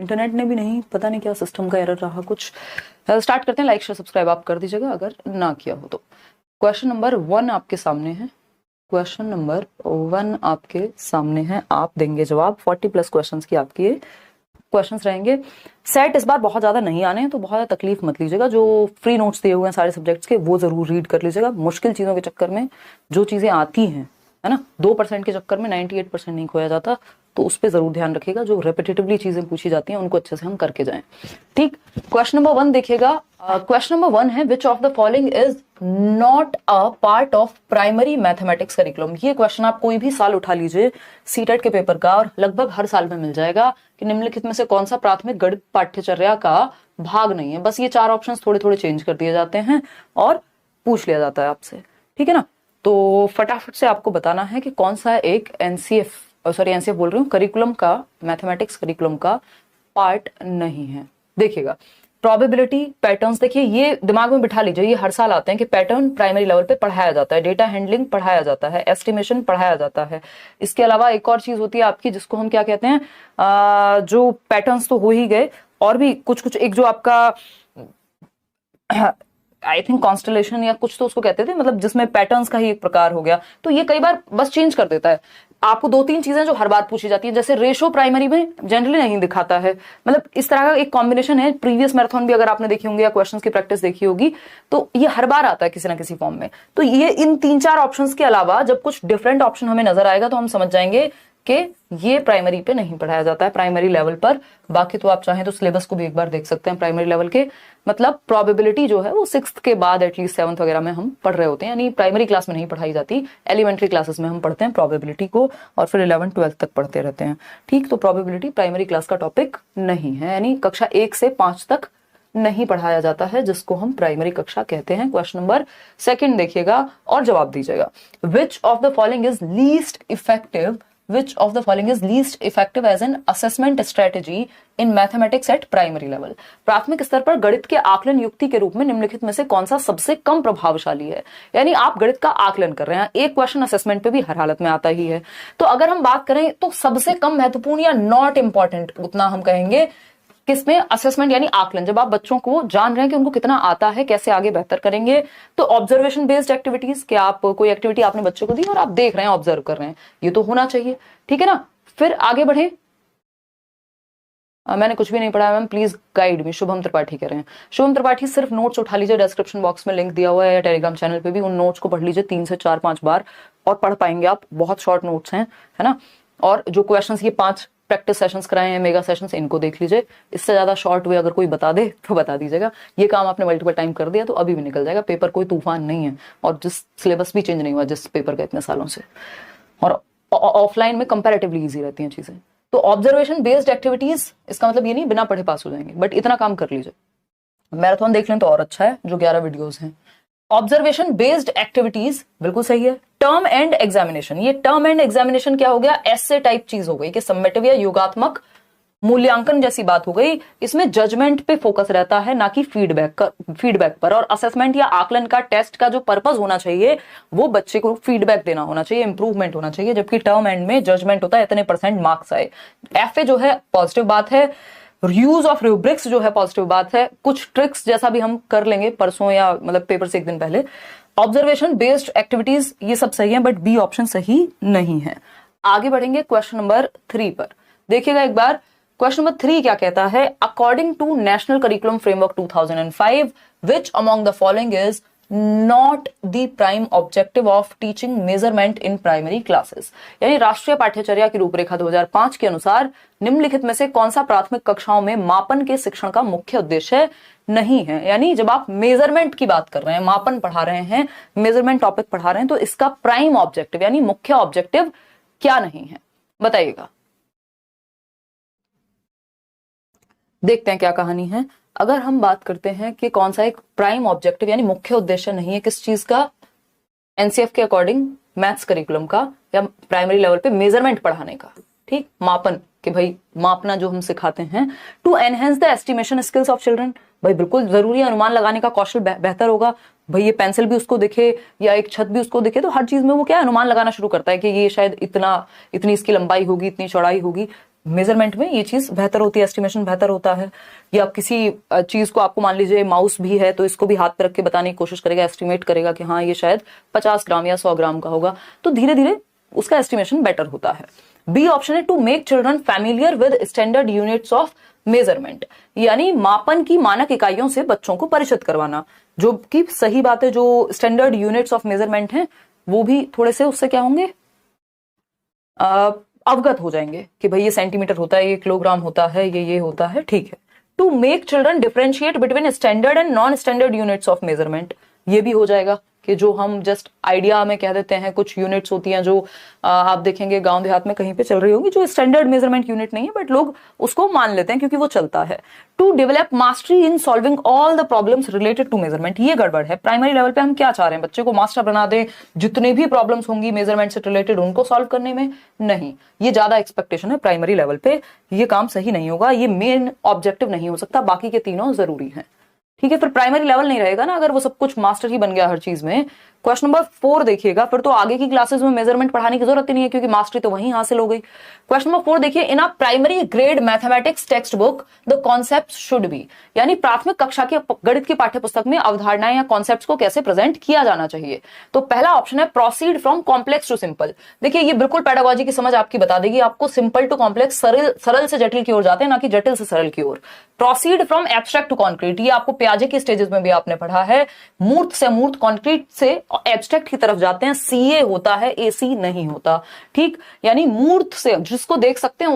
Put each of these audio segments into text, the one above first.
Internet ने भी नहीं, पता नहीं क्या सिस्टम का एरर रहा कुछ। स्टार्ट करते हैं। लाइक शेयर सब्सक्राइब आप कर दीजिएगा अगर ना किया हो तो। क्वेश्चन नंबर 1 आपके सामने है। क्वेश्चन नंबर 1 आपके सामने है, आप देंगे जवाब। 40+ क्वेश्चंस की आपकी क्वेश्चंस रहेंगे। सेट इस बार बहुत ज्यादा नहीं आने हैं तो बहुत ज्यादा तकलीफ मत लीजिएगा। जो फ्री नोट्स दिए हुए हैं सारे सब्जेक्ट्स के वो जरूर रीड कर लीजिएगा। मुश्किल चीजों के चक्कर में जो चीजें आती हैं, है ना, 2% के चक्कर में 98% नहीं खोया जाता, तो उस पर जरूर ध्यान रखिएगा। जो रेपिटेटिवली चीजें पूछी जाती हैं उनको अच्छे से हम करके जाएं। ठीक, क्वेश्चन नंबर 1 देखिएगा। क्वेश्चन नंबर 1 है, which of the following is not a part of primary mathematics curriculum. ये क्वेश्चन आप कोई भी साल उठा लीजिए सीटेट के पेपर का, और लगभग हर साल में मिल जाएगा कि निम्नलिखित में से कौन सा प्राथमिक गणित पाठ्यचर्या का भाग नहीं है। बस ये 4 ऑप्शंस थोड़े थोड़े चेंज कर दिए जाते हैं और पूछ लिया जाता है आपसे, ठीक है ना। तो फटाफट से आपको बताना है कि कौन सा एक एनसीएफ बोल रही हूँ, करिकुलम का, मैथमेटिक्स करिकुलम का पार्ट नहीं है। देखिएगा, प्रोबेबिलिटी, पैटर्न्स, देखिए ये दिमाग में बिठा लीजिए, ये हर साल आते हैं कि पैटर्न प्राइमरी लेवल पे पढ़ाया जाता है, डेटा हैंडलिंग पढ़ाया जाता है, एस्टिमेशन पढ़ाया जाता है। इसके अलावा एक और चीज होती है आपकी जिसको हम क्या कहते हैं, जो पैटर्न्स तो हो ही गए, और भी कुछ एक जो आपका आई थिंक कॉन्स्टलेशन या कुछ तो उसको कहते थे, मतलब जिसमें पैटर्न्स का ही एक प्रकार हो गया। तो ये कई बार बस चेंज कर देता है आपको 2-3 चीजें जो हर बार पूछी जाती है। जैसे रेशो प्राइमरी में जनरली नहीं दिखाता है, मतलब इस तरह का एक कॉम्बिनेशन है। प्रीवियस मैराथन भी अगर आपने देखी होंगी या क्वेश्चंस की प्रैक्टिस देखी होगी तो ये हर बार आता है किसी ना किसी फॉर्म में। तो ये इन 3-4 ऑप्शंस के अलावा जब कुछ डिफरेंट ऑप्शन हमें नजर आएगा तो हम समझ जाएंगे कि ये प्राइमरी पे नहीं पढ़ाया जाता है, प्राइमरी लेवल पर। बाकी तो आप चाहें तो सिलेबस को भी एक बार देख सकते हैं प्राइमरी लेवल के। मतलब प्रोबेबिलिटी जो है वो 6th के बाद एटलीस्ट 7th वगैरह में हम पढ़ रहे होते हैं, यानी प्राइमरी क्लास में नहीं पढ़ाई जाती, एलिमेंट्री क्लासेस में हम पढ़ते हैं प्रोबेबिलिटी को, और फिर 11th 12th तक पढ़ते रहते हैं। ठीक, तो प्रोबेबिलिटी प्राइमरी क्लास का टॉपिक नहीं है, यानी कक्षा 1 से 5 तक नहीं पढ़ाया जाता है, जिसको हम प्राइमरी कक्षा कहते हैं। क्वेश्चन नंबर 2 देखिएगा और जवाब दीजिएगा। विच of the following is least effective Which of the following is least effective as an assessment strategy in mathematics at primary level? प्राथमिक स्तर पर गणित के आकलन युक्ति के रूप में निम्नलिखित में से कौन सा सबसे कम प्रभावशाली है। यानी आप गणित का आकलन कर रहे हैं, एक क्वेश्चन असेसमेंट पे भी हर हालत में आता ही है। तो अगर हम बात करें तो सबसे कम महत्वपूर्ण या नॉट इंपॉर्टेंट, उतना हम कहेंगे किसमें, असेसमेंट यानी आकलन। जब आप बच्चों को जान रहे हैं कि उनको कितना आता है, कैसे आगे बेहतर करेंगे, तो ऑब्जर्वेशन बेस्ड एक्टिविटीज, कि आप कोई एक्टिविटी आपने बच्चों को दी और आप देख रहे हैं, ऑब्जर्व कर रहे हैं, ये तो होना चाहिए, ठीक है ना। फिर आगे बढ़े। मैंने कुछ भी नहीं पढ़ा ma'am, please guide me. Shubham Tripathi कह रहे हैं। शुभम त्रिपाठी, सिर्फ नोट्स उठा लीजिए, डिस्क्रिप्शन बॉक्स में लिंक दिया हुआ है, या टेलीग्राम चैनल पे भी उन नोट्स को पढ़ लीजिए 3 से 4-5 बार और पढ़ पाएंगे आप। बहुत शॉर्ट नोट्स हैं, है ना। और जो क्वेश्चंस ये 5 प्रैक्टिस सेशंस कराए हैं, मेगा सेशंस, इनको देख लीजिए। इससे ज्यादा शॉर्ट वे अगर कोई बता दे तो बता दीजिएगा। ये काम आपने मल्टीपल टाइम कर दिया तो अभी भी निकल जाएगा। पेपर कोई तूफान नहीं है, और जिस सिलेबस भी चेंज नहीं हुआ जिस पेपर का इतने सालों से, और ऑफलाइन में कंपैरेटिवली इजी रहती हैं चीजें। तो ऑब्जर्वेशन बेस्ड एक्टिविटीज, इसका मतलब ये नहीं बिना पढ़े पास हो जाएंगे, बट इतना काम कर लीजिए। मैराथन देख लें तो और अच्छा है, जो 11 वीडियोस हैं। ऑब्जर्वेशन बेस्ड एक्टिविटीज बिल्कुल सही है। टर्म एंड एग्जामिनेशन, ये टर्म एंड एग्जामिनेशन क्या हो गया, ऐसे टाइप चीज हो गई कि सम्मेटिव या योगात्मक मूल्यांकन जैसी बात हो गई। इसमें जजमेंट पे फोकस रहता है, ना कि फीडबैक पर। और असेसमेंट या आकलन का, टेस्ट का जो पर्पस होना चाहिए वो बच्चे को फीडबैक देना होना चाहिए, इंप्रूवमेंट होना चाहिए, जबकि टर्म एंड में जजमेंट होता है, इतने % मार्क्स आए। एफए जो है पॉजिटिव बात है, यूज ऑफ रूब्रिक्स जो है पॉजिटिव बात है, कुछ ट्रिक्स जैसा भी हम कर लेंगे परसों या मतलब पेपर से एक दिन पहले। ऑब्जर्वेशन बेस्ड एक्टिविटीज ये सब सही है, बट बी ऑप्शन सही नहीं है। आगे बढ़ेंगे क्वेश्चन नंबर 3 पर। देखिएगा एक बार, क्वेश्चन नंबर 3 क्या कहता है, according to national curriculum framework 2005 which among the following is not the prime objective of teaching measurement in primary classes. यानी राष्ट्रीय पाठ्यचर्या की रूपरेखा 2005 के अनुसार निम्नलिखित में से कौन सा प्राथमिक कक्षाओं में मापन के शिक्षण का मुख्य उद्देश्य नहीं है। यानी जब आप मेजरमेंट की बात कर रहे हैं, मापन पढ़ा रहे हैं, मेजरमेंट टॉपिक पढ़ा रहे हैं, तो इसका प्राइम ऑब्जेक्टिव यानी मुख्य ऑब्जेक्टिव क्या नहीं है, बताइएगा। देखते हैं क्या कहानी है। अगर हम बात करते हैं कि कौन सा एक प्राइम ऑब्जेक्टिव यानी मुख्य उद्देश्य नहीं है किस चीज का, एनसीएफ के अकॉर्डिंग मैथ्स करिकुलम का या प्राइमरी लेवल पे मेजरमेंट पढ़ाने का, ठीक, मापन, कि भाई मापना जो हम सिखाते हैं, to enhance the estimation skills of children, भाई बिल्कुल जरूरी है, अनुमान लगाने का कौशल बेहतर होगा। भाई ये पेंसिल भी उसको दिखे या एक छत भी उसको दिखे तो हर चीज में वो क्या है, अनुमान लगाना शुरू करता है कि ये शायद इतनी इसकी लंबाई होगी, इतनी चौड़ाई होगी। मेजरमेंट में ये चीज बेहतर होती है, एस्टिमेशन बेहतर होता है। या किसी चीज को आपको मान लीजिए माउस भी है तो इसको भी हाथ पे रख के बताने की कोशिश करेगा, एस्टिमेट करेगा कि हाँ ये शायद 50 ग्राम या 100 ग्राम का होगा, तो धीरे धीरे उसका एस्टिमेशन बेटर होता है। बी ऑप्शन है to make children familiar with standard units of measurement, यानी मापन की मानक इकाइयों से बच्चों को परिचित करवाना, जो कि सही बात है। जो स्टैंडर्ड यूनिट्स ऑफ मेजरमेंट हैं वो भी थोड़े से उससे क्या होंगे, अवगत हो जाएंगे कि भाई ये सेंटीमीटर होता है, ये किलोग्राम होता है, ये होता है, ठीक है। To make children differentiate between standard and non standard units of measurement, ये भी हो जाएगा कि जो हम जस्ट आइडिया में कह देते हैं, कुछ यूनिट्स होती हैं जो आप देखेंगे गांव देहात में कहीं पे चल रही होगी, जो स्टैंडर्ड मेजरमेंट यूनिट नहीं है बट लोग उसको मान लेते हैं क्योंकि वो चलता है। To develop mastery in solving all the problems related to measurement, ये गड़बड़ है। प्राइमरी लेवल पे हम क्या चाह रहे हैं, बच्चे को मास्टर बना दें, जितने भी प्रॉब्लम्स होंगी मेजरमेंट से रिलेटेड उनको सॉल्व करने में, नहीं, ये ज्यादा एक्सपेक्टेशन है प्राइमरी लेवल पे, ये काम सही नहीं होगा, ये मेन ऑब्जेक्टिव नहीं हो सकता, बाकी के तीनों जरूरी हैं, ठीक है। फिर प्राइमरी लेवल नहीं रहेगा ना अगर वो सब कुछ मास्टर ही बन गया हर चीज में। क्वेश्चन नंबर 4 देखिएगा, फिर तो आगे की क्लासेस में मेजरमेंट पढ़ाने की जरूरत ही नहीं है क्योंकि मास्टरी तो वहीं हासिल हो गई। क्वेश्चन नंबर 4 देखिए, in a primary grade mathematics text book the concept should be, यानी प्राथमिक कक्षा के गणित की पाठ्य पुस्तक में अवधारणाएं या कॉन्सेप्ट्स को कैसे प्रेजेंट किया जाना चाहिए। तो पहला ऑप्शन है proceed from complex to simple. देखिए ये बिल्कुल पेडागोजी की समझ आपकी बता देगी, आपको सिंपल टू कॉम्प्लेक्स, सरल से जटिल की ओर जाते हैं, ना कि जटिल से सरल की ओर। Proceed from abstract to concrete, ये आपको पियाजे की स्टेजेस में भी आपने पढ़ा है, मूर्त से मूर्त, कॉन्क्रीट से एब्स्ट्रैक्ट की तरफ जाते हैं, सीए होता है, एसी नहीं होता, ठीक। यानी मूर्त से जिसको देख सकते हैं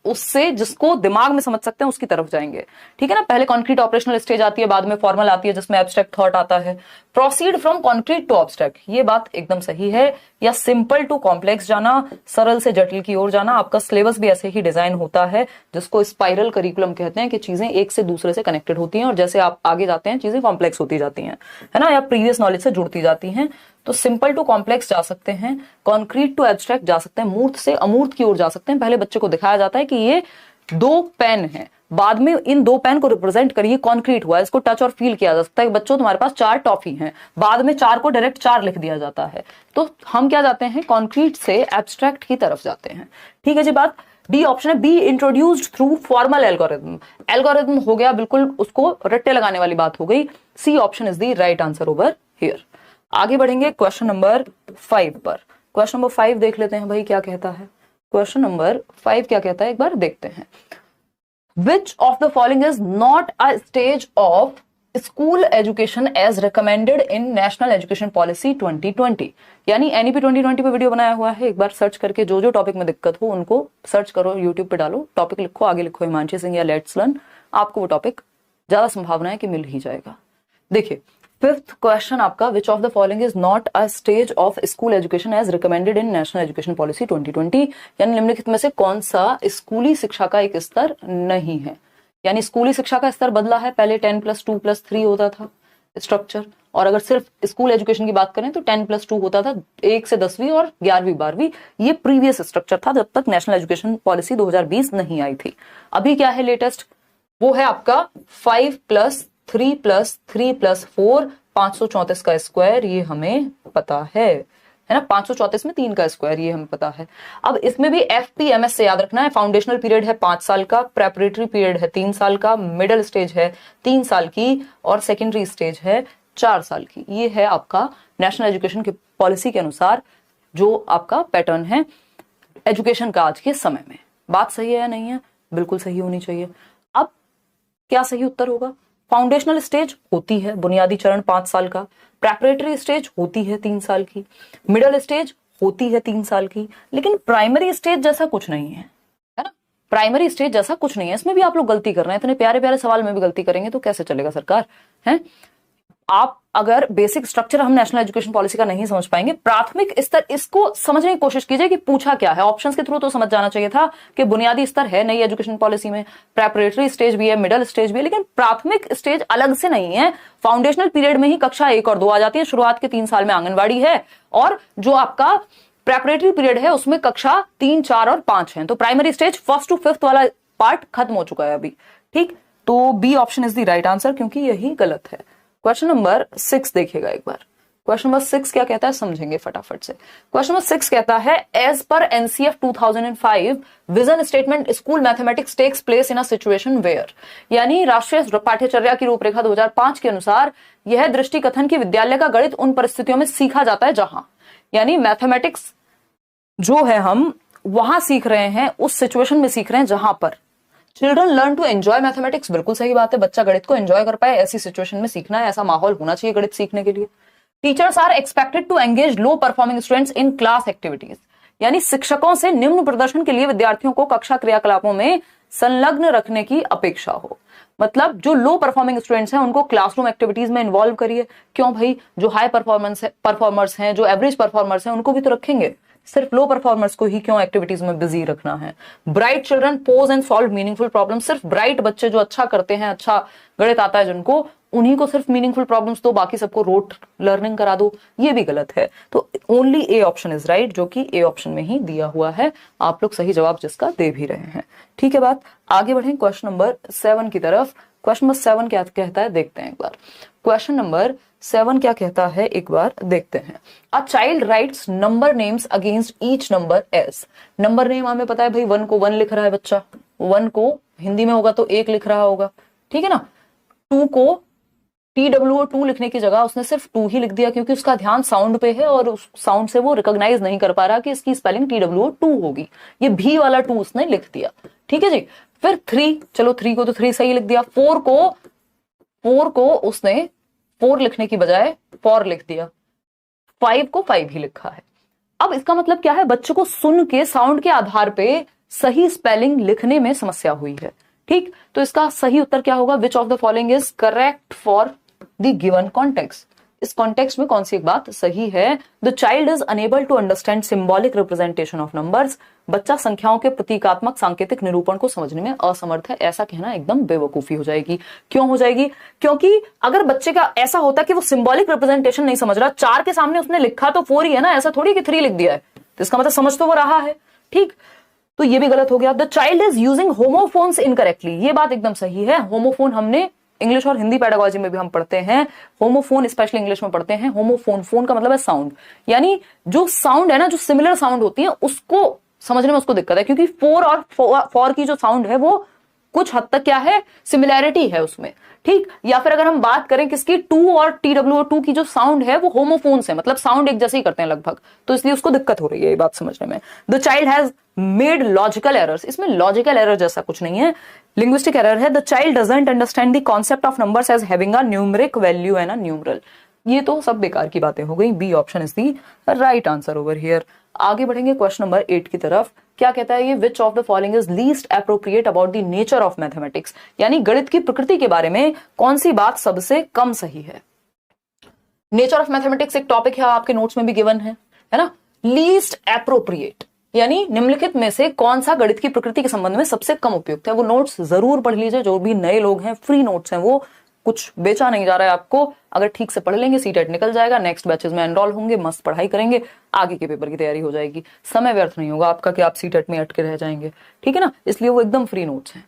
उससे जिसको दिमाग में समझ सकते हैं उसकी तरफ जाएंगे, ठीक है ना। पहले कॉन्क्रीट ऑपरेशनल स्टेज आती है, बाद में फॉर्मल आती है जिसमें एब्स्ट्रैक्ट थॉट आता है। Proceed from concrete to abstract, ये बात एकदम सही है, या सिंपल टू कॉम्प्लेक्स जाना, सरल से जटिल की ओर जाना। आपका सिलेबस भी ऐसे ही डिजाइन होता है जिसको स्पाइरल करिकुलम कहते हैं कि चीजें एक से दूसरे से कनेक्टेड होती हैं और जैसे आप आगे जाते हैं चीजें कॉम्प्लेक्स होती जाती हैं, है ना, या प्रीवियस नॉलेज से जुड़ती जाती हैं। तो सिंपल टू कॉम्प्लेक्स जा सकते हैं, कॉन्क्रीट टू एब्स्ट्रैक्ट जा सकते हैं, मूर्त से अमूर्त की ओर जा सकते हैं। पहले बच्चे को दिखाया जाता है कि ये 2 पेन है, बाद में इन 2 पेन को रिप्रेजेंट करिए कॉन्क्रीट हुआ, इसको टच और फील किया जा सकता है। बच्चों तुम्हारे पास 4 टॉफी हैं, बाद में 4 को डायरेक्ट 4 लिख दिया जाता है। तो हम क्या जाते हैं, कॉन्क्रीट से एब्स्ट्रैक्ट की तरफ जाते हैं, ठीक है जी। बात डी ऑप्शन है be introduced through formal algorithm, algorithm हो गया बिल्कुल, उसको रट्टे लगाने वाली बात हो गई। C option is the right answer over here. आगे बढ़ेंगे क्वेश्चन नंबर 5 पर। क्वेश्चन नंबर 5 देख लेते हैं भाई क्या कहता है। क्वेश्चन नंबर 5 क्या कहता है एक बार देखते हैं। Which of the following is not a stage of school education as recommended in national education policy 2020, यानी एनईपी 2020 पे वीडियो बनाया हुआ है, एक बार सर्च करके जो जो टॉपिक में दिक्कत हो उनको सर्च करो, यूट्यूब पे डालो, टॉपिक लिखो, आगे लिखो हिमांशी सिंह या लेट्स लर्न, आपको वो टॉपिक ज्यादा संभावना है कि मिल ही जाएगा। देखिए 5th क्वेश्चन आपका, which of the following is not a stage of school education as recommended in national education policy 2020, यानी निम्नलिखित में से कौन सा स्कूली शिक्षा का एक स्तर नहीं है। यानी स्कूली शिक्षा का स्तर बदला है, पहले 10+2+3 होता था स्ट्रक्चर, और अगर सिर्फ स्कूल एजुकेशन की बात करें तो 10+2 होता था, 1 से 10वीं और 11वीं 12वीं, ये प्रीवियस स्ट्रक्चर था जब तक नेशनल एजुकेशन पॉलिसी 2020 नहीं आई थी। अभी क्या है लेटेस्ट, वो है आपका 5+3+3+4 534 का स्क्वायर, ये हमें पता है ना, 534 में 3 का स्क्वायर, ये हमें पता है। अब इसमें भी FPMS से याद रखना है, फाउंडेशनल पीरियड है 5 साल का, प्रेपरेटरी पीरियड है 3 साल का, मिडिल स्टेज है 3 साल की और सेकेंडरी स्टेज है 4 साल की। ये है आपका नेशनल एजुकेशन की पॉलिसी के अनुसार जो आपका पैटर्न है एजुकेशन का आज के समय में। बात सही है या नहीं है? बिल्कुल सही होनी चाहिए। अब क्या सही उत्तर होगा? फाउंडेशनल स्टेज होती है बुनियादी चरण 5 साल का, प्रेपरेटरी स्टेज होती है 3 साल की, मिडिल स्टेज होती है 3 साल की, लेकिन प्राइमरी स्टेज जैसा कुछ नहीं है, है ना। प्राइमरी स्टेज जैसा कुछ नहीं है, इसमें भी आप लोग गलती कर रहे हैं, इतने प्यारे प्यारे सवाल में भी गलती करेंगे तो कैसे चलेगा सरकार, है। आप अगर बेसिक स्ट्रक्चर हम नेशनल एजुकेशन पॉलिसी का नहीं समझ पाएंगे, प्राथमिक स्तर इसको समझने की कोशिश कीजिए कि पूछा क्या है। ऑप्शंस के थ्रू तो समझ जाना चाहिए था कि बुनियादी स्तर है नई एजुकेशन पॉलिसी में, प्रेपरेटरी स्टेज भी है, मिडिल स्टेज भी है, लेकिन प्राथमिक स्टेज अलग से नहीं है। फाउंडेशनल पीरियड में ही कक्षा 1 और 2 आ जाती है, शुरुआत के 3 साल में आंगनबाड़ी है, और जो आपका प्रेपरेटरी पीरियड है उसमें कक्षा 3, 4 और 5 है। तो primary stage 1st to 5th वाला पार्ट खत्म हो चुका है अभी, ठीक। तो B option is the right answer, क्योंकि यही गलत है। क्वेश्चन नंबर 6 देखिएगा एक बार। क्वेश्चन नंबर 6 क्या कहता है समझेंगे फटाफट से। क्वेश्चन नंबर 6 कहता है as per NCF 2005 vision statement school mathematics takes place in a situation where, यानी राष्ट्रीय पाठ्यचर्या की रूपरेखा 2005 के अनुसार यह दृष्टि कथन की विद्यालय का गणित उन परिस्थितियों में सीखा जाता है जहां, यानी मैथमेटिक्स जो है हम वहां सीख रहे हैं, उस सिचुएशन में सीख रहे हैं जहां पर children learn to enjoy mathematics. बिल्कुल सही बात है, बच्चा गणित को एंजॉय कर पाए ऐसी सिचुएशन में सीखना है, ऐसा माहौल होना चाहिए गणित सीखने के लिए। Teachers are expected to engage low performing students in class activities, यानी शिक्षकों से निम्न प्रदर्शन के लिए विद्यार्थियों को कक्षा क्रियाकलापों में संलग्न रखने की अपेक्षा हो। मतलब जो लो परफॉर्मिंग स्टूडेंट्स हैं उनको क्लासरूम एक्टिविटीज में इन्वॉल्व करिए। क्यों भाई, जो हाई परफॉर्मर्स हैं, जो एवरेज परफॉर्मर्स हैं, उनको भी तो रखेंगे, सिर्फ लो परफॉर्मर्स को ही क्यों एक्टिविटीज में बिजी रखना है। Bright children pose and solve meaningful problem, सिर्फ ब्राइट बच्चे जो अच्छा करते हैं, अच्छा गणित आता है जिनको, उन्हीं को सिर्फ मीनिंगफुल प्रॉब्लम्स दो, बाकी सबको रोट लर्निंग करा दो, ये भी गलत है। तो only A option is right, जो कि ए ऑप्शन में ही दिया हुआ है। आप लोग सही जवाब जिसका दे भी रहे हैं। ठीक है बात, आगे बढ़ें क्वेश्चन नंबर 7 की तरफ। क्वेश्चन नंबर 7 क्या कहता है देखते हैं एक बार। क्वेश्चन नंबर 7 क्या कहता है एक बार देखते हैं। A child writes number names against each number as. Number name हमें पता है भाई, 1 को 1 लिख रहा है बच्चा, 1 को हिंदी में होगा तो 1 लिख रहा होगा, ठीक है ना। 2 को TWO2 लिखने की जगह उसने सिर्फ 2 ही लिख दिया, क्योंकि उसका ध्यान साउंड पे है और उस साउंड से वो रिकॉग्नाइज नहीं कर पा रहा कि इसकी स्पेलिंग TWO2 होगी, ये भी वाला 2 उसने लिख दिया। ठीक है जी। फिर 3, चलो 3 को तो 3 सही लिख दिया। 4 को उसने 4 लिखने की बजाय 4 लिख दिया। 5 को 5 ही लिखा है। अब इसका मतलब क्या है, बच्चों को सुन के साउंड के आधार पे सही स्पेलिंग लिखने में समस्या हुई है। ठीक, तो इसका सही उत्तर क्या होगा, which of the following is correct for the given context. इस कॉन्टेक्स्ट में कौन सी एक बात सही है। The child is unable to understand symbolic representation of numbers. बच्चा संख्याओं के प्रतीकात्मक सांकेतिक निरूपण को समझने में असमर्थ है। ऐसा कहना एकदम बेवकूफी हो जाएगी। क्यों हो जाएगी, क्योंकि अगर बच्चे का ऐसा होता कि वो सिंबॉलिक रिप्रेजेंटेशन नहीं समझ रहा, 4 के सामने उसने लिखा तो 4 ही है ना, ऐसा थोड़ी कि 3 लिख दिया है, तो इसका मतलब समझ तो वो रहा है। ठीक, तो ये भी गलत हो गया। The child is using homophones incorrectly, ये बात एकदम सही है। होमोफोन हमने इंग्लिश और हिंदी पेडागोजी में भी हम पढ़ते हैं, होमोफोन स्पेशली इंग्लिश में पढ़ते हैं। होमोफोन, फोन का मतलब है साउंड, यानी जो साउंड है ना, जो सिमिलर साउंड होती है उसको समझने में उसको दिक्कत है, क्योंकि 4 और 4 की जो साउंड है वो कुछ हद तक क्या है, सिमिलैरिटी है उसमें। ठीक, या फिर अगर हम बात करें किसकी, 2 और TWO2 की जो साउंड है वो होमोफोन्स है, मतलब साउंड एक जैसे ही करते हैं लगभग, तो इसलिए उसको दिक्कत हो रही है ये बात समझने में। The child has made logical errors, इसमें लॉजिकल एरर जैसा कुछ नहीं है, लिंग्विस्टिक एरर है। The child doesn't understand the concept of numbers as having a numeric value and a numeral. ये तो सब बेकार की बातें हो गई। B option is the right answer over here. आगे बढ़ेंगे क्वेश्चन नंबर 8 की तरफ। क्या कहता है ये, विच of the following is least appropriate about the nature of mathematics, यानी गणित की प्रकृति के बारे में कौन सी बात सबसे कम सही है। नेचर ऑफ मैथमेटिक्स एक टॉपिक है, आपके नोट्स में भी गिवन है ना। लीस्ट एप्रोप्रिएट यानी निम्नलिखित में से कौन सा गणित की प्रकृति के संबंध में सबसे कम उपयुक्त है। वो नोट्स जरूर पढ़ लीजिए, जो भी नए लोग हैं, फ्री नोट्स हैं, वो कुछ बेचा नहीं जा रहा है आपको। अगर ठीक से पढ़ लेंगे सीटेट निकल जाएगा, नेक्स्ट बैचेस में एनरोल होंगे, मस्त पढ़ाई करेंगे, आगे के पेपर की तैयारी हो जाएगी, समय व्यर्थ नहीं होगा आपका कि आप सीटेट में अटके रह जाएंगे। ठीक है ना, इसलिए वो एकदम फ्री नोट्स हैं।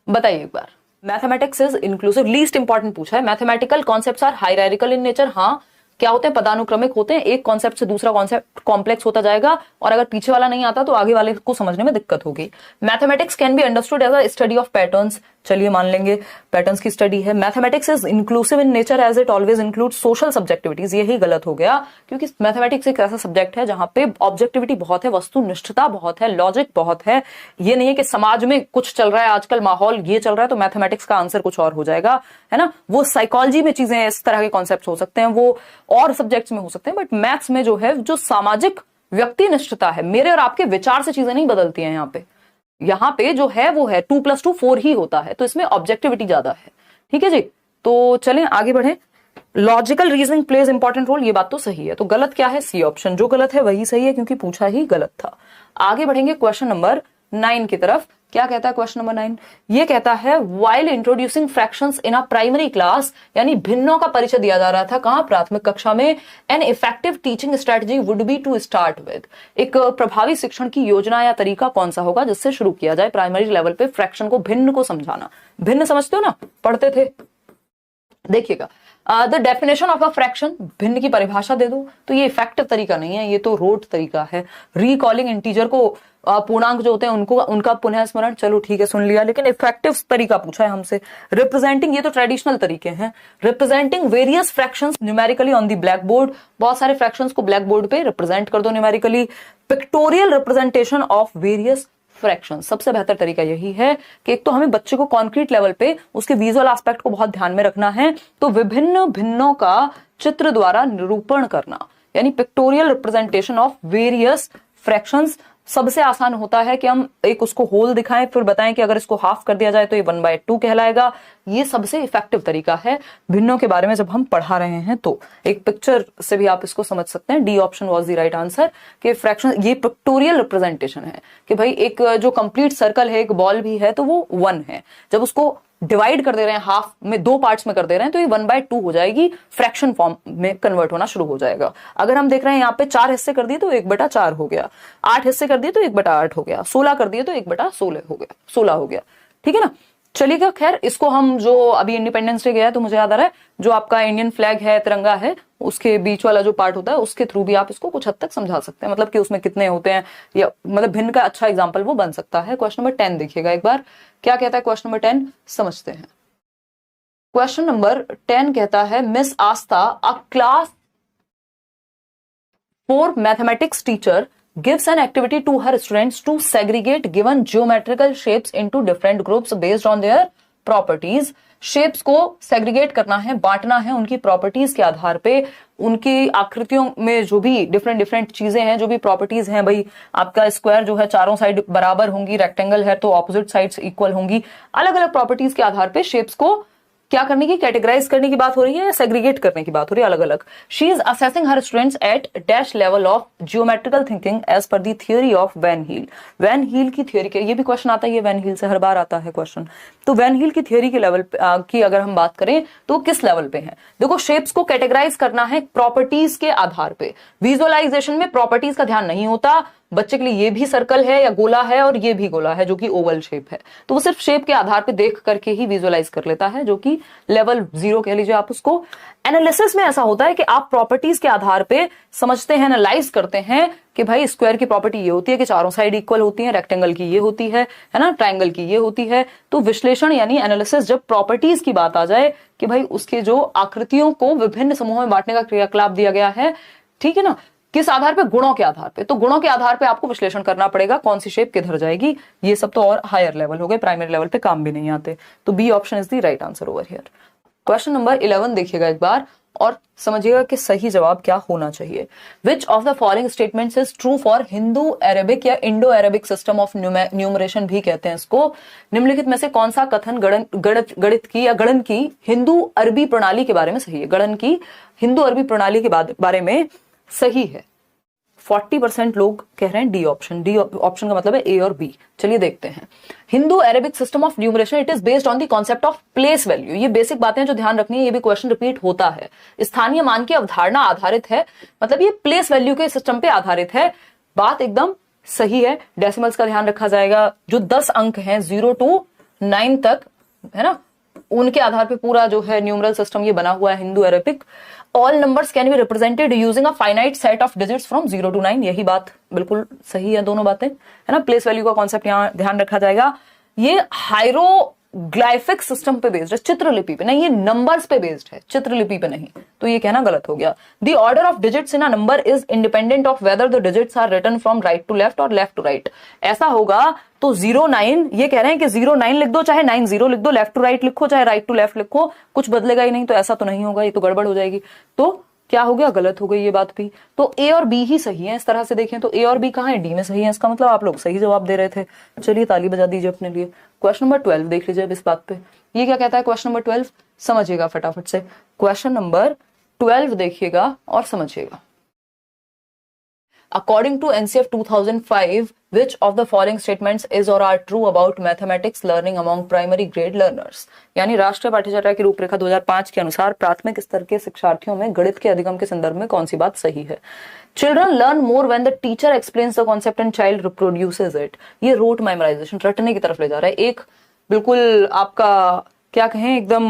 बताइए एक बार, mathematics is inclusive, least important पूछा है। Mathematical concepts are hierarchical in nature, हाँ क्या होते हैं, पदानुक्रमिक होते हैं, एक कॉन्सेप्ट से दूसरा कॉन्सेप्ट कॉम्प्लेक्स होता जाएगा, और अगर पीछे वाला नहीं आता तो आगे वाले को समझने में दिक्कत होगी। Mathematics can be understood as a study of patterns, चलिए मान लेंगे पैटर्न्स की स्टडी है। Mathematics is inclusive in nature as it always include social subjectivities, यही गलत हो गया, क्योंकि मैथमेटिक्स एक ऐसा सब्जेक्ट है जहां पे ऑब्जेक्टिविटी बहुत है, वस्तुनिष्ठता बहुत है, लॉजिक बहुत है। ये नहीं है कि समाज में कुछ चल रहा है, आजकल माहौल ये चल रहा है तो मैथमेटिक्स का आंसर कुछ और हो जाएगा, है ना। वो साइकोलॉजी में चीजें, इस तरह के कॉन्सेप्ट हो सकते हैं, वो और सब्जेक्ट्स में हो सकते हैं, बट मैथ्स में जो है, जो सामाजिक व्यक्तिनिष्ठता है, मेरे और आपके विचार से चीजें नहीं बदलती हैं। यहाँ पे जो है वो है 2 + 2 4 ही होता है, तो इसमें ऑब्जेक्टिविटी ज्यादा है। ठीक है जी, तो चलें आगे बढ़ें। Logical reasoning plays important role, ये बात तो सही है। तो गलत क्या है, सी ऑप्शन, जो गलत है वही सही है, क्योंकि पूछा ही गलत था। आगे बढ़ेंगे क्वेश्चन नंबर 9 की तरफ। क्या कहता है क्वेश्चन नंबर 9, ये कहता है while introducing fractions in a primary class, यानी भिन्नों का परिचय दिया जा रहा था कहां, प्राथमिक कक्षा में। An effective teaching strategy would be to start with, एक प्रभावी शिक्षण की योजना या तरीका कौन सा होगा जिससे शुरू किया जाए प्राइमरी लेवल पे फ्रैक्शन को, भिन्न को समझाना। भिन्न समझते हो ना, पढ़ते थे, देखिएगा the definition of a fraction, भिन्न की परिभाषा दे दो, तो ये इफेक्टिव तरीका नहीं है, ये तो रोट तरीका है। रिकॉलिंग इंटीजर को, पूर्णांक जो होते हैं उनको, उनका पुनः स्मरण, चलो ठीक है सुन लिया, लेकिन इफेक्टिव तरीका पूछा है हमसे। रिप्रेजेंटिंग, ये तो ट्रेडिशनल तरीके हैं। Representing various fractions numerically on the black board, बहुत सारे फ्रैक्शंस को ब्लैक बोर्ड पे रिप्रेजेंट कर दो numerically. Pictorial representation of various fraction, सबसे बेहतर तरीका यही है कि एक तो हमें बच्चे को कॉन्क्रीट लेवल पे उसके विजुअल एस्पेक्ट को बहुत ध्यान में रखना है, तो विभिन्न भिन्नों का चित्र द्वारा निरूपण करना, यानी pictorial representation of various fractions. सबसे आसान होता है कि हम एक उसको होल दिखाएं, फिर बताएं कि अगर इसको हाफ कर दिया जाए तो ये 1/2 कहलाएगा। ये सबसे इफेक्टिव तरीका है भिन्नों के बारे में जब हम पढ़ा रहे हैं, तो एक पिक्चर से भी आप इसको समझ सकते हैं। D option was the right answer कि फ्रैक्शन, ये पिक्टोरियल रिप्रेजेंटेशन है कि भाई एक जो कंप्लीट सर्कल है, एक बॉल भी है, तो वो 1 है। जब उसको डिवाइड कर दे रहे हैं, हाफ में 2 पार्ट्स में कर दे रहे हैं, तो ये 1/2 हो जाएगी, फ्रैक्शन फॉर्म में कन्वर्ट होना शुरू हो जाएगा। अगर हम देख रहे हैं यहाँ पे 4 हिस्से कर दिए तो 1/4 हो गया, 8 हिस्से कर दिए तो 1/8 हो गया, 16 कर दिए तो 1/16 हो गया, 16 हो गया। ठीक है ना, चलिएगा। खैर, इसको हम जो अभी इंडिपेंडेंस डे गया है तो मुझे याद आ रहा है, जो आपका इंडियन फ्लैग है, तिरंगा है, उसके बीच वाला जो पार्ट होता है उसके थ्रू भी आप इसको कुछ हद तक समझा सकते हैं, मतलब कि उसमें कितने होते हैं, या मतलब भिन्न का अच्छा एग्जाम्पल वो बन सकता है। क्वेश्चन नंबर 10 देखिएगा एक बार, क्या कहता है क्वेश्चन नंबर 10, समझते हैं। क्वेश्चन नंबर 10 कहता है, miss Aastha, a class 4 mathematics teacher gives an activity to her students to segregate given geometrical shapes into different groups based on their properties. Shapes को सेग्रीगेट करना है, बांटना है उनकी प्रॉपर्टीज के आधार पे, उनकी आकृतियों में जो भी डिफरेंट डिफरेंट चीजें हैं, जो भी प्रॉपर्टीज हैं। भाई आपका स्क्वायर जो है चारों साइड बराबर होंगी, रेक्टेंगल है तो ऑपोजिट साइड्स इक्वल होंगी। अलग अलग प्रॉपर्टीज के आधार पे शेप्स को क्या करने की, कैटेगराइज करने की बात हो रही है या सेग्रीगेट करने की बात हो रही है, अलग अलग। She is assessing her students at dash level of geometrical thinking as per the theory of van Hiele. Van Hiele की थियोरी के, ये भी क्वेश्चन आता है, ये वैन हील से हर बार आता है क्वेश्चन। तो वैन हील की थियोरी के लेवल की अगर हम बात करें तो किस लेवल पे है, देखो शेप्स को कैटेगराइज करना है प्रॉपर्टीज के आधार पे। विजुअलाइजेशन में प्रॉपर्टीज का ध्यान नहीं होता, बच्चे के लिए ये भी सर्कल है या गोला है और ये भी गोला है जो कि ओवल शेप है, तो वो सिर्फ शेप के आधार पे देख करके ही विजुअलाइज कर लेता है, जो कि लेवल 0 कह लीजिए आप उसको। एनालिसिस में ऐसा होता है कि आप प्रॉपर्टीज के आधार पे समझते हैं, एनालाइज करते हैं कि भाई स्क्वायर की प्रॉपर्टी ये होती है कि चारों साइड इक्वल होती है, रेक्टेंगल की ये होती है ना, ट्रायंगल की ये होती है। तो विश्लेषण यानी एनालिसिस, जब प्रॉपर्टीज की बात आ जाए कि भाई उसके जो आकृतियों को विभिन्न समूहों में बांटने का क्रियाकलाप दिया गया है, ठीक है ना, किस आधार पे, गुणों के आधार पे, तो गुणों के आधार पे आपको विश्लेषण करना पड़ेगा कौन सी शेप किधर जाएगी। ये सब तो और हायर लेवल हो गए, प्राइमरी लेवल पे काम भी नहीं आते। तो B option is the right answer over here. Question number 11 देखिएगा एक बार और समझिएगा कि सही जवाब क्या होना चाहिए। Which of the following statements is true for Hindu Arabic या Indo Arabic system of numeration भी कहते हैं इसको। निम्नलिखित में से कौन सा कथन गणित की या गणन की हिंदू अरबी प्रणाली के बारे में सही है, गणन की हिंदू अरबी प्रणाली के बारे में सही है। 40% लोग कह रहे हैं डी ऑप्शन। डी ऑप्शन का मतलब है ए और बी। चलिए देखते हैं। Hindu Arabic system of numeration, it is based on the concept of place value. ये बेसिक बातें जो ध्यान रखनी है, ये भी क्वेश्चन रिपीट होता है। स्थानीय मान की अवधारणा आधारित है, मतलब ये प्लेस वैल्यू के सिस्टम पे आधारित है। बात एकदम सही है। डेसिमल्स का ध्यान रखा जाएगा। जो 10 अंक हैं 0 to 9 तक, है ना, उनके आधार पे पूरा जो है न्यूमरल सिस्टम ये बना हुआ है Hindu Arabic. All numbers can be represented using a finite set of digits from 0 to 9। यही बात बिल्कुल सही है, दोनों बातें, है ना। प्लेस वैल्यू का कॉन्सेप्ट यहाँ ध्यान रखा जाएगा। ये हायरोग्लाइफिक सिस्टम पे बेस्ड है, चित्रलिपि पे नहीं, ये नंबर्स पे बेस्ड है, चित्रलिपि पे नहीं, तो ये कहना गलत हो गया। The order of digits in a number is independent of whether the digits are written from right to left और लेफ्ट टू राइट। ऐसा होगा तो 0-9, ये कह रहे हैं कि 0-9 लिख दो, चाहे 9-0 लिख दो, लेफ्ट टू राइट लिखो, चाहे राइट टू लेफ्ट लिखो, कुछ बदलेगा ही नहीं। तो ऐसा तो नहीं होगा, ये तो गड़बड़ हो जाएगी। तो क्या हो गया, गलत हो गई ये बात भी। तो ए और बी ही सही है। इस तरह से देखें तो ए और बी कहां है, डी में सही है। इसका मतलब आप लोग सही जवाब दे रहे थे। चलिए ताली बजा दीजिए अपने लिए। क्वेश्चन नंबर 12 देख लीजिए अब इस बात पे। ये क्या कहता है क्वेश्चन नंबर 12, समझिएगा फटाफट से। क्वेश्चन नंबर 12 देखिएगा और समझिएगा। According to NCF 2005, which of the following statements is or are true about mathematics learning among primary grade learners? यानी राष्ट्रीय पाठ्यचर्या की रूपरेखा 2005 के अनुसार प्राथमिक स्तर के शिक्षार्थियों में गणित के अधिगम के संदर्भ में कौन सी बात सही है? Children learn more when the teacher explains the concept and child reproduces it. ये rote memorization, रटने की तरफ ले जा रहा है। एक बिल्कुल आपका क्या कहें, एकदम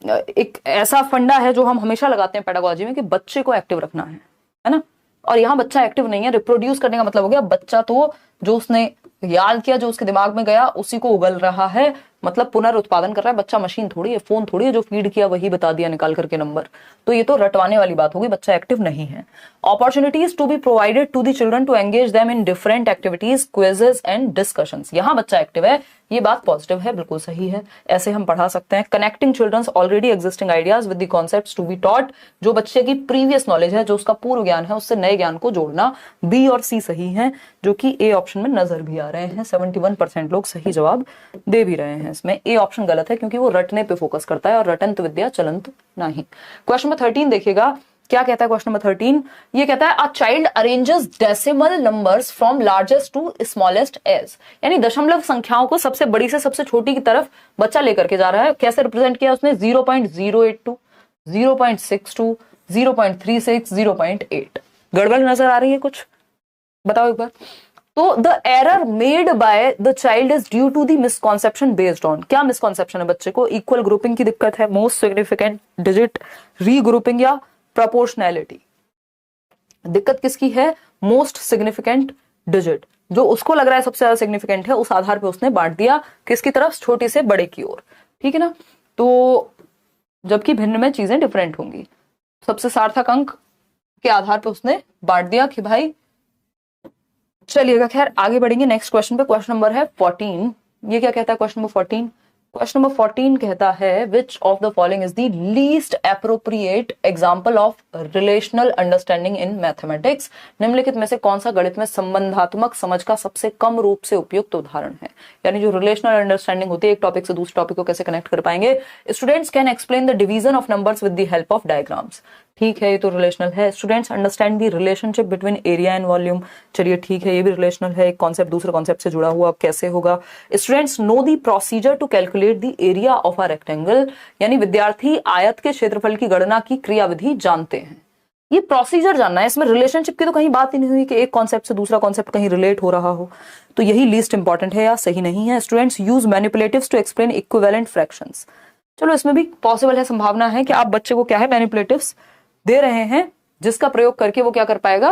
एक ऐसा फंडा है जो हम हमेशा लगाते हैं पेडागोजी में कि बच्चे को एक्टिव रखना है ना। और यहाँ बच्चा एक्टिव नहीं है। रिप्रोड्यूस करने का मतलब हो गया बच्चा तो जो उसने याद किया, जो उसके दिमाग में गया उसी को उगल रहा है, मतलब पुनरुत्पादन कर रहा है। बच्चा मशीन थोड़ी है, फोन थोड़ी है जो फीड किया वही बता दिया निकाल करके नंबर। तो ये तो रटवाने वाली बात होगी, बच्चा एक्टिव नहीं है। Opportunities to be provided to the children to engage them in different activities, quizzes and discussions. यहाँ बच्चा एक्टिव है, ये बात पॉजिटिव है, बिल्कुल सही है, ऐसे हम पढ़ा सकते हैं। Connecting children's already existing ideas with the concepts to be taught, जो बच्चे की प्रीवियस नॉलेज है, जो उसका पूर्व ज्ञान है, उससे नए ज्ञान को जोड़ना। बी और सी सही है, जो कि ए ऑप्शन में नजर भी आ रहे हैं। 71% लोग सही जवाब दे भी रहे हैं। इसमें ए ऑप्शन गलत है क्योंकि वो रटने पे फोकस करता है और रटंत विद्या चलंत नहीं। क्वेश्चन नंबर 13 देखिएगा, क्या कहता है क्वेश्चन नंबर 13? ये कहता है a child arranges decimal numbers from largest to smallest as, यानी दशमलव संख्याओं को सबसे बड़ी से सबसे छोटी की तरफ बच्चा लेकर के जा रहा है। कैसे रिप्रेजेंट किया उसने? 0.082, 0.62, 0.36, 0.8। गड़बड़ नजर आ रही है कुछ? बताओ एक बार। तो the error made by the child is due to the misconception based on, क्या मिसकॉन्सेप्शन है बच्चे को? इक्वल ग्रुपिंग की दिक्कत है, मोस्ट सिग्निफिकेंट डिजिट, रीग्रुपिंग या प्रोपोर्शनैलिटी। दिक्कत किसकी है? मोस्ट सिग्निफिकेंट डिजिट, जो उसको लग रहा है सबसे ज्यादा सिग्निफिकेंट है, उस आधार पे उसने बांट दिया किसकी तरफ? छोटे से बड़े की ओर, ठीक है ना। तो जबकि भिन्न में चीजें डिफरेंट होंगी, सबसे सार्थक अंक के आधार पे उसने बांट दिया कि भाई चलिएगा। खैर आगे बढ़ेंगे नेक्स्ट क्वेश्चन पे। क्वेश्चन नंबर है 14। ये क्या कहता है क्वेश्चन नंबर 14? क्वेश्चन नंबर 14 कहता है which of the following is the least appropriate example of relational understanding in mathematics. निम्नलिखित में से कौन सा गणित में संबंधात्मक समझ का सबसे कम रूप से उपयुक्त उदाहरण है? यानी जो रिलेशनल अंडरस्टैंडिंग होती है, एक टॉपिक से दूसरे टॉपिक को कैसे कनेक्ट कर पाएंगे। Students can explain the division of numbers with the help of diagrams. ठीक है, ये तो रिलेशनल है। Students understand the relationship between area and volume. चलिए ठीक है, ये भी रिलेशनल है, एक कॉन्सेप्ट दूसरे कॉन्सेप्ट से जुड़ा हुआ, कैसे होगा। Students know the procedure to calculate the area of a rectangle, यानी विद्यार्थी आयत के क्षेत्रफल की गणना की क्रियाविधि जानते हैं। ये प्रोसीजर जानना है, इसमें रिलेशनशिप की तो कहीं बात ही नहीं हुई कि एक कॉन्सेप्ट से दूसरा कॉन्सेप्ट कहीं रिलेट हो रहा हो, तो यही लीस्ट इंपॉर्टेंट है या सही नहीं है। Students use manipulatives to explain equivalent fractions. चलो इसमें भी पॉसिबल है, संभावना है कि आप बच्चे को क्या है मैनिपुलेटिव्स दे रहे हैं, जिसका प्रयोग करके वो क्या कर पाएगा?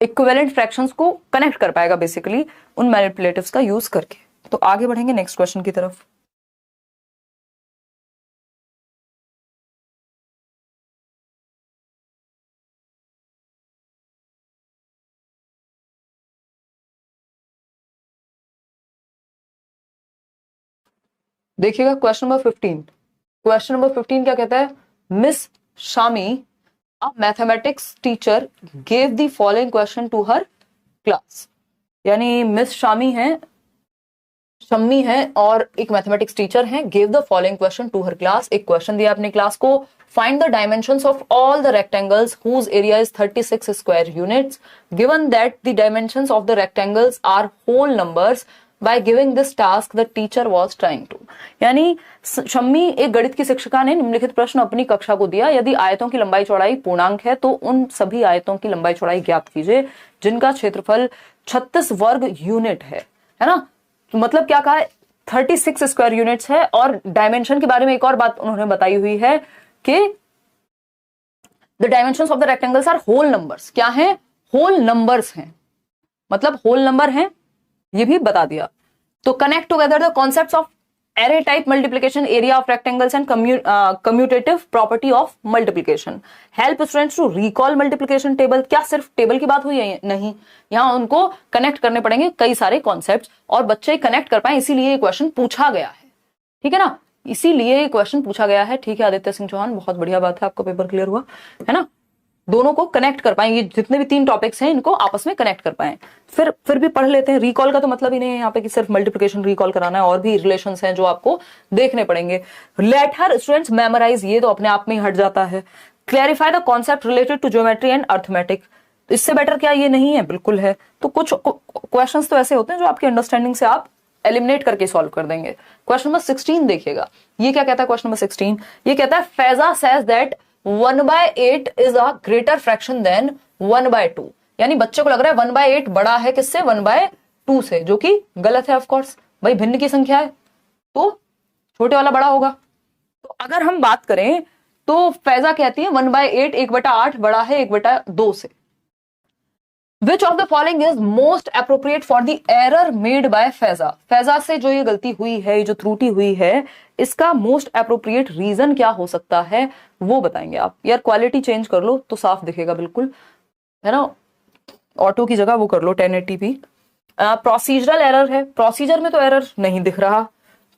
इक्विवेलेंट फ्रैक्शंस को कनेक्ट कर पाएगा बेसिकली उन मैनिपुलेटिव्स का यूज करके। तो आगे बढ़ेंगे नेक्स्ट क्वेश्चन की तरफ। देखिएगा क्वेश्चन नंबर 15। क्वेश्चन नंबर 15 क्या कहता है? Miss Shami a mathematics teacher gave the following question to her class. यानी मिस शामी है, शम्मी है और एक मैथमेटिक्स टीचर है। Give the following question to her class, एक क्वेश्चन दिया अपनी क्लास को। Find the dimensions of all the rectangles whose area is 36 square units given that the dimensions of the rectangles are whole numbers by giving this task the teacher was trying to. यानी शम्मी एक गणित की शिक्षिका ने निम्नलिखित प्रश्न अपनी कक्षा को दिया। यदि आयतों की लंबाई चौड़ाई पूर्णांक है तो उन सभी आयतों की लंबाई चौड़ाई ज्ञात कीजिए जिनका क्षेत्रफल 36 वर्ग यूनिट है ना। तो मतलब क्या कहा? 36 स्क्वायर यूनिट्स है। और डायमेंशन के बारे में एक और बात उन्होंने बताई हुई है कि the dimensions of the rectangles are whole numbers. क्या है? होल नंबर्स हैं, मतलब होल नंबर हैं, ये भी बता दिया। तो connect together the concepts of array type multiplication, area of rectangles and commutative property of multiplication. Help students to recall multiplication table. क्या सिर्फ टेबल की बात हुई है? नहीं, यहां उनको कनेक्ट करने पड़ेंगे कई सारे कॉन्सेप्ट्स और बच्चे कनेक्ट कर पाए, इसीलिए ये क्वेश्चन पूछा गया है। ठीक है ना, इसीलिए ये क्वेश्चन पूछा गया है। ठीक है आदित्य सिंह चौहान, बहुत बढ़िया बात है, आपका पेपर क्लियर हुआ है ना। दोनों को कनेक्ट कर पाए, ये जितने भी 3 टॉपिक्स हैं इनको आपस में कनेक्ट कर पाए। फिर भी पढ़ लेते हैं। रिकॉल का तो मतलब ही नहीं है यहाँ पे कि सिर्फ मल्टीप्लिकेशन रिकॉल कराना है, और भी रिलेशंस हैं जो आपको देखने पड़ेंगे। लेट हर स्टूडेंट्स मेमोराइज, ये तो अपने आप में ही हट जाता है। Clarify the concept related to geometry and arithmetic. इससे बेटर क्या ये नहीं है? बिल्कुल है। तो कुछ क्वेश्चंस तो ऐसे होते हैं जो आपकी अंडरस्टैंडिंग से आप एलिमिनेट करके सॉल्व कर देंगे। क्वेश्चन नंबर 16 देखिएगा, ये क्या कहता है क्वेश्चन नंबर 16? ये कहता है Faiza says that 1/8 is a greater fraction than 1/2। यानी बच्चे को लग रहा है 1/8 बड़ा है किससे? 1/2 से, जो कि गलत है ऑफ कोर्स। भाई भिन्न की संख्या है तो छोटे वाला बड़ा होगा। तो अगर हम बात करें तो फैजा कहती है 1/8 1/8 बड़ा है 1/2 से। Which of the following is most appropriate for the error made by Faiza? Faiza से जो ये गलती हुई है, जो त्रुटि हुई है, इसका मोस्ट अप्रोप्रिएट रीजन क्या हो सकता है वो बताएंगे आप। यार क्वालिटी चेंज कर लो तो साफ दिखेगा बिल्कुल, है ना। ऑटो की जगह वो कर लो 1080p। प्रोसीजरल एरर है, प्रोसीजर में तो एरर नहीं दिख रहा,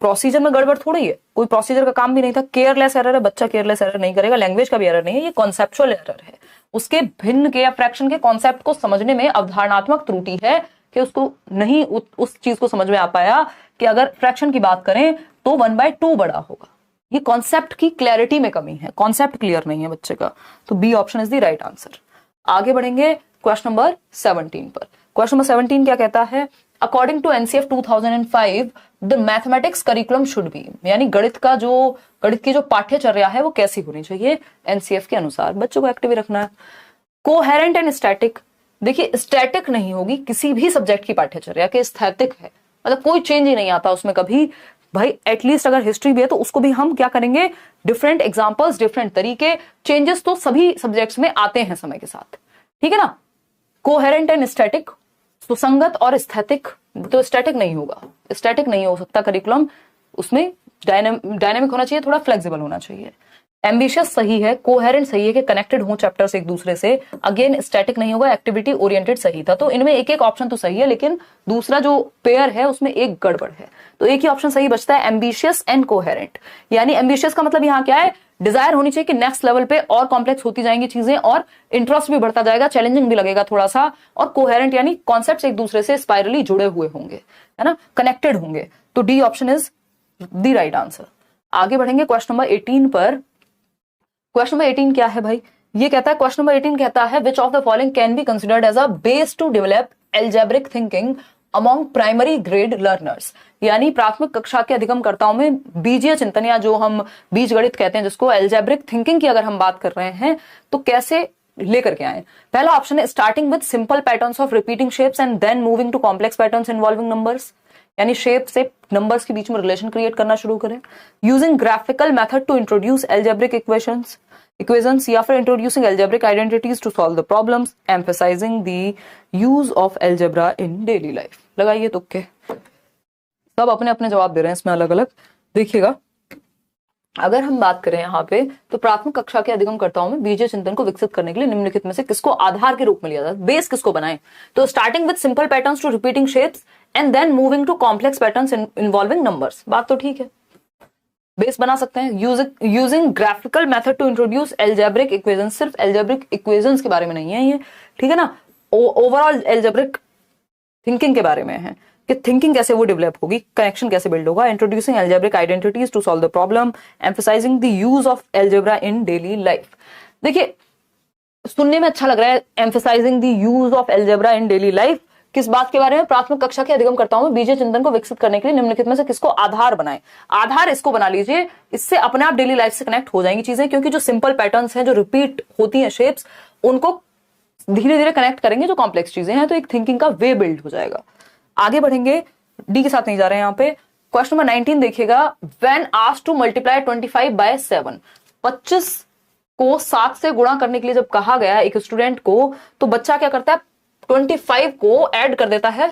प्रोसीजर में गड़बड़ थोड़ी है, कोई प्रोसीजर का काम भी नहीं था। केयरलेस एरर है, बच्चा केयरलेस एरर नहीं करेगा। लैंग्वेज का भी एरर नहीं है, ये कॉन्सेप्चुअल एरर है। उसके भिन्न के या फ्रैक्शन के कॉन्सेप्ट को समझने में अवधारणात्मक त्रुटि है कि उसको नहीं उस चीज को समझ में आ पाया कि अगर फ्रैक्शन की बात करें तो 1/2 बड़ा होगा। ये कॉन्सेप्ट की क्लैरिटी में कमी है, कॉन्सेप्ट क्लियर नहीं है बच्चे का। तो B option is the right answer. आगे बढ़ेंगे क्वेश्चन नंबर 17 पर। क्वेश्चन नंबर 17 क्या कहता है? According to NCF 2005 the mathematics curriculum should be, यानी गणित की जो पाठ्यचर्या है वो कैसी होनी चाहिए एनसीएफ के अनुसार। बच्चों को एक्टिव रखना है। कोहेरेंट एंड स्टैटिक, देखिए स्टैटिक नहीं होगी किसी भी सब्जेक्ट की पाठ्यचर्या के, स्थैतिक है, मतलब कोई चेंज ही नहीं आता उसमें कभी। भाई एटलीस्ट अगर हिस्ट्री भी है तो उसको भी हम क्या करेंगे, डिफरेंट एग्जांपल्स, डिफरेंट तरीके, चेंजेस तो सभी सब्जेक्ट्स में आते हैं समय के साथ, ठीक है ना। कोहेरेंट एंड स्टैटिक, सुसंगत और स्थैतिक, तो स्टैटिक नहीं होगा, स्टैटिक नहीं हो सकता करिकुलम, उसमें डायनेमिक होना चाहिए, थोड़ा फ्लेक्सिबल होना चाहिए। एम्बिशियस सही है, कोहेरेंट सही है कि कनेक्टेड हो चैप्टर्स एक दूसरे से, अगेन स्टैटिक नहीं होगा, एक्टिविटी ओरिएंटेड सही था। तो इनमें एक एक ऑप्शन तो सही है, लेकिन दूसरा जो पेयर है उसमें एक गड़बड़ है, तो एक ही ऑप्शन सही बचता है, एम्बिशियस एंड कोहेरेंट। यानी एम्बिशियस का मतलब यहाँ क्या है, डिजायर होनी चाहिए कि नेक्स्ट लेवल पे और कॉम्प्लेक्स होती जाएंगी चीजें और इंटरेस्ट भी बढ़ता जाएगा, चैलेंजिंग भी लगेगा थोड़ा सा। और कोहेरेंट यानी कॉन्सेप्ट्स एक दूसरे से स्पाइरली जुड़े हुए होंगे, है ना, कनेक्टेड होंगे। तो D option is the right answer. आगे बढ़ेंगे क्वेश्चन नंबर 18 पर। क्वेश्चन नंबर 18 क्या है भाई? ये कहता है, क्वेश्चन नंबर 18 कहता है which of the following can be considered as a base to develop algebraic thinking among primary grade learners, यानी प्राथमिक कक्षा के अधिगमकर्ताओं में बीजीय चिंतन या जो हम बीज गणित कहते हैं, जिसको एल्जेब्रिक थिंकिंग की अगर हम बात कर रहे हैं तो कैसे लेकर के आए। पहला ऑप्शन है starting with simple patterns of repeating shapes and then moving to complex patterns involving numbers, यानी शेप से नंबर्स के बीच में रिलेशन क्रिएट करना शुरू करें। Using graphical method to introduce algebraic equations, या फिर introducing algebraic identities to solve the problems, emphasising the use of algebra in daily life. लगाइए तुक्के, सब अपने अपने जवाब दे रहे हैं इसमें अलग अलग। देखिएगा, अगर हम बात करें यहाँ पे तो प्राथमिक कक्षा के अधिगमकर्ताओं में बीजीय चिंतन को विकसित करने के लिए निम्नलिखित में से किसको आधार के रूप में लिया जाता है, बेस किसको बनाएं? तो starting with simple patterns to repeating shapes and then moving to complex patterns involving numbers, बात तो ठीक है, बेस बना सकते हैं। Using graphical method to introduce algebraic equations, सिर्फ एल्जेब्रिक इक्वेशंस के बारे में नहीं है ये, ठीक है ना, ओवरऑल एल्जेब्रिक थिंकिंग के बारे में है कि थिंकिंग कैसे वो डेवलप होगी, कनेक्शन कैसे बिल्ड होगा। Introducing algebraic identities to solve the problem, emphasising the use of algebra in daily life. देखिए सुनने में अच्छा लग रहा है, emphasising the use of algebra in daily life, किस बात के बारे में? प्राथमिक कक्षा के अधिगमकर्ताओं में बीजीय चिंतन को विकसित करने के लिए निम्नलिखित में से किसको आधार बनाएं। आधार इसको बना लीजिए, इससे अपने आप डेली लाइफ से कनेक्ट हो जाएंगी चीजें, क्योंकि जो सिंपल पैटर्न्स हैं, जो रिपीट होती हैं शेप्स, उनको धीरे धीरे कनेक्ट करेंगे जो कॉम्प्लेक्स चीजें हैं, तो एक थिंकिंग का वे बिल्ड हो जाएगा। आगे बढ़ेंगे, डी के साथ नहीं जा रहे हैं यहाँ पे। क्वेश्चन नंबर 19 देखिएगा, when asked to multiply 25 by 7, 25 को 7 से गुणा करने के लिए जब कहा गया एक स्टूडेंट को, तो बच्चा क्या करता है, 25 को ऐड कर देता है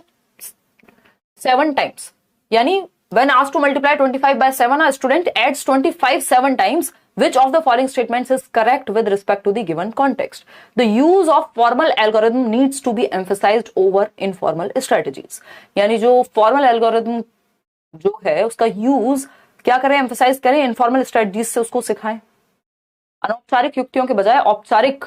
7 टाइम्स, यानी when asked to multiply 25 by 7 a student adds 25 7 times. Which of the following statements is correct with respect to the given context? The use of formal algorithm needs to be emphasized over informal strategies. यानी जो formal algorithm जो है उसका use क्या करें, emphasise करें, informal strategies से उसको सिखाएं। अनौपचारिक युक्तियों के बजाय औपचारिक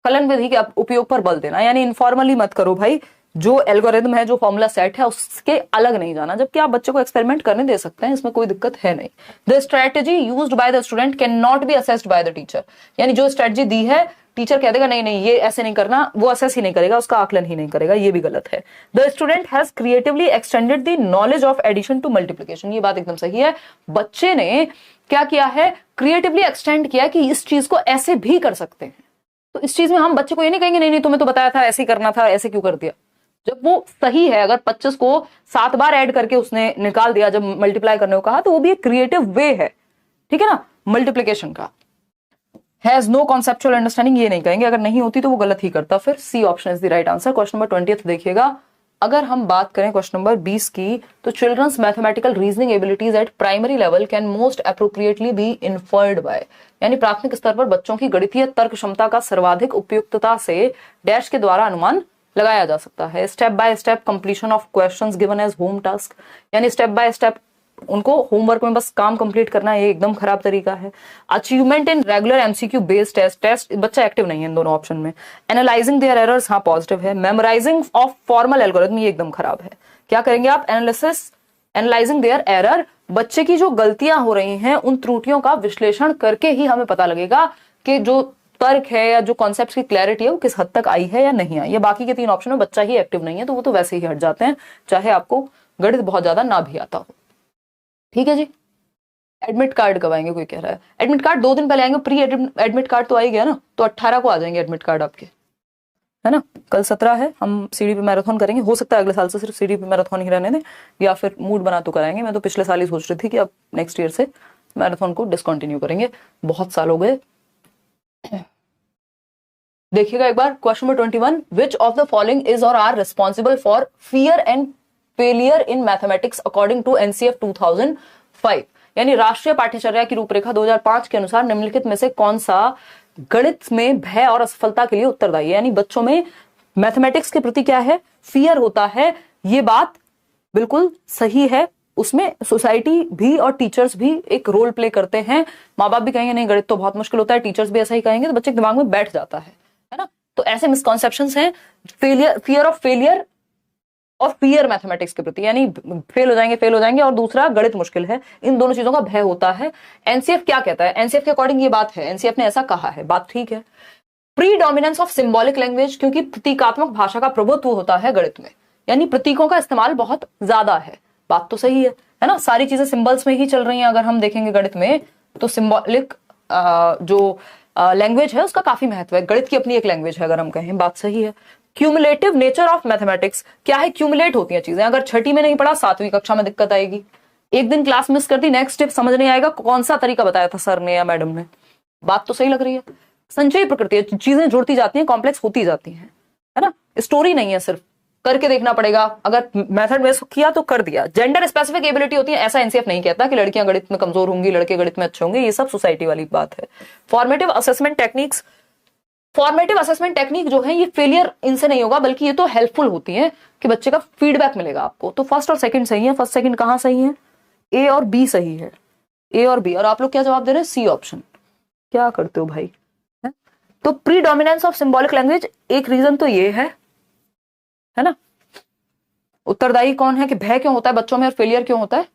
कलन विधि के उपयोग पर बल देना, यानी इनफॉर्मली मत करो भाई, जो एल्गोरिथम है, जो फॉर्मूला सेट है, उसके अलग नहीं जाना, जबकि आप बच्चे को एक्सपेरिमेंट करने दे सकते हैं, इसमें कोई दिक्कत है नहीं। The strategy used by the student can not be assessed by the teacher, यानी जो स्ट्रेटेजी दी है टीचर कह देगा नहीं नहीं ये ऐसे नहीं करना, वो असेस ही नहीं करेगा, उसका आकलन ही नहीं करेगा, ये भी गलत है। The student has creatively extended the knowledge of addition to multiplication, ये बात एकदम सही है। बच्चे ने क्या किया है, क्रिएटिवली एक्सटेंड किया कि इस चीज को ऐसे भी कर सकते हैं। तो इस चीज में हम बच्चे को ये नहीं कहेंगे नहीं नहीं तुम्हें तो बताया था ऐसे ही करना था, ऐसे क्यों कर दिया। जब वो सही है, अगर 25 को 7 बार ऐड करके उसने निकाल दिया जब मल्टीप्लाई करने को कहा, तो वो भी एक क्रिएटिव वे है, ठीक है ना, मल्टीप्लीकेशन का। हैज नो कॉन्सेप्चुअल अंडरस्टैंडिंग ये नहीं कहेंगे, अगर नहीं होती तो वो गलत ही करता। फिर C option is the right answer. Question number 20 देखिएगा। अगर हम बात करें क्वेश्चन नंबर 20 की, तो children's mathematical reasoning abilities at primary level can most appropriately be inferred by, यानी प्राथमिक स्तर पर बच्चों की गणितीय तर्क क्षमता का सर्वाधिक उपयुक्तता से डैश के द्वारा अनुमान लगाया जा सकता है। Step by step completion of questions given age home task, यानी स्टेप बाय स्टेप उनको होमवर्क में बस काम कंप्लीट करना, ये एकदम खराब तरीका है। Achievement in regular MCQ based test, बच्चा एक्टिव नहीं है इन दोनों ऑप्शन में। एनालाइजिंग देयर एरर्स, हाँ पॉजिटिव है। मेमोराइजिंग ऑफ फॉर्मल एल्गोरिथम, ये एकदम खराब है। क्या करेंगे आप? एनालिसिस, एनालाइजिंग देयर एरर, बच्चे की जो गलतियां हो रही हैं उन त्रुटियों का विश्लेषण करके ही हमें पता लगेगा कि जो तर्क है या जो कॉन्सेप्ट की क्लैरिटी है वो किस हद तक आई है या नहीं आई। ये बाकी के 3 ऑप्शन में बच्चा ही एक्टिव नहीं है, तो वो तो वैसे ही हट जाते हैं, चाहे आपको गणित बहुत ज्यादा ना भी आता हो। ठीक है जी। एडमिट कार्ड कब आएंगे, कोई कह रहा है। एडमिट कार्ड 2 दिन पहले आएंगे, प्री एडमिट कार्ड तो आ ही गया ना, तो 18 को आ जाएंगे एडमिट कार्ड आपके, है ना। कल 17 है, हम सीडीपी मैराथन करेंगे। हो सकता है अगले साल से सिर्फ सीडीपी मैराथन ही रहने दें, या फिर मूड बना तो कराएंगे। मैं तो पिछले साल ही सोच रही थी कि अब नेक्स्ट ईयर से मैराथन को डिसकंटिन्यू करेंगे, बहुत साल हो गए। देखिएगा एक बार question number 21, which of the following is और are responsible for fear and failure in mathematics according to NCF 2005, यानी राष्ट्रीय पाठ्यचर्या की रूपरेखा 2005 के अनुसार निम्नलिखित में से कौन सा गणित में भय और असफलता के लिए उत्तरदायी है। यानी बच्चों में मैथमेटिक्स के प्रति क्या है, फियर होता है, ये बात बिल्कुल सही है। उसमें सोसाइटी भी और टीचर्स भी एक रोल प्ले करते हैं। माँ बाप भी कहेंगे नहीं गणित तो बहुत मुश्किल होता है, टीचर्स भी ऐसा ही कहेंगे, तो बच्चे के दिमाग में बैठ जाता है ना। तो ऐसे मिसकॉन्सेप्शंस हैं, फेलियर, फियर ऑफ फेलियर और फियर मैथमेटिक्स के प्रति, यानी फेल हो जाएंगे, और दूसरा गणित मुश्किल है, इन दोनों चीजों का भय होता है। एनसीएफ क्या कहता है? एनसीएफ के अकॉर्डिंग ये बात है, एनसीएफ ने ऐसा कहा है, बात ठीक है। प्रीडोमिनेंस ऑफ सिंबॉलिक लैंग्वेज, क्योंकि प्रतीकात्मक भाषा का प्रभुत्व होता है गणित में, यानी प्रतीकों का इस्तेमाल बहुत ज्यादा है, बात तो सही है ना। सारी चीजें सिंबल्स में ही चल रही हैं। अगर हम देखेंगे गणित में तो सिंबॉलिक जो लैंग्वेज है उसका काफी महत्व है, गणित की अपनी एक लैंग्वेज है अगर हम कहें, बात सही है। क्यूमुलेटिव नेचर ऑफ मैथमेटिक्स, क्या है, क्यूमुलेट होती हैं चीजें। अगर छठी में नहीं पढ़ा 7वीं कक्षा में दिक्कत आएगी, एक दिन क्लास मिस कर दी, नेक्स्ट स्टेप समझ नहीं आएगा कौन सा तरीका बताया था सर ने या मैडम ने, बात तो सही लग रही है। संचयी प्रकृति है, चीजें जुड़ती जाती हैं, कॉम्प्लेक्स होती जाती हैं, है ना, स्टोरी नहीं है, सिर्फ करके देखना पड़ेगा। अगर मेथड में किया तो कर दिया। जेंडर स्पेसिफिक एबिलिटी होती है, ऐसा एनसीएफ नहीं कहता कि लड़कियां गणित में कमजोर होंगी, लड़के गणित में अच्छे होंगे, ये सब सोसाइटी वाली बात है। Formative assessment techniques, formative assessment technique जो है ये फेलियर इनसे नहीं होगा, बल्कि ये तो हेल्पफुल होती है कि बच्चे का फीडबैक मिलेगा आपको। तो फर्स्ट और सेकंड सही है। फर्स्ट सेकंड कहां सही है? ए और बी सही है, ए और बी। और आप लोग क्या जवाब दे रहे हैं? C option. क्या करते हो भाई, है? तो प्रीडोमिनेंस ऑफ सिंबॉलिक लैंग्वेज एक रीजन तो ये है ना। उत्तरदायी कौन है कि भय क्यों होता है बच्चों में और फेलियर क्यों होता है?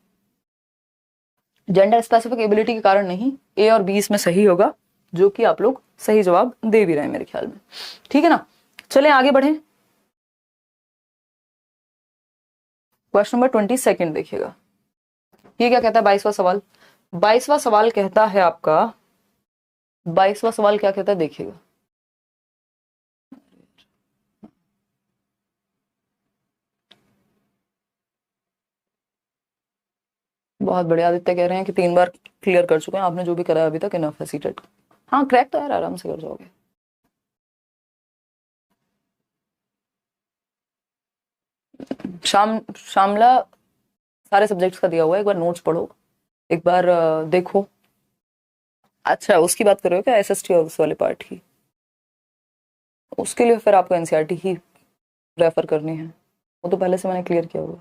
जेंडर स्पेसिफिक एबिलिटी के कारण नहीं। ए और बी इसमें सही होगा, जो कि आप लोग सही जवाब दे भी रहे हैं मेरे ख्याल में, ठीक है ना। चलें आगे बढ़ें। क्वेश्चन नंबर 22 देखिएगा, ये क्या कहता है? 22वां सवाल। 22वां सवाल कहता है आपका, 22वां सवाल क्या कहता है देखिएगा। बहुत बढ़िया, आदित्य कह रहे हैं कि 3 बार क्लियर कर चुके हैं आपने, जो भी करा अभी तक इनफ है सीटेट। हाँ क्रैक तो यार आराम से कर जाओगे। शामला सारे सब्जेक्ट्स का दिया हुआ है, एक बार नोट्स पढ़ो, एक बार देखो। अच्छा उसकी बात कर रहे हो क्या, एसएसटी और उस वाले पार्ट की? उसके लिए फिर आपको एनसीईआरटी ही रेफर करनी है, वो तो पहले से मैंने क्लियर किया हुआ।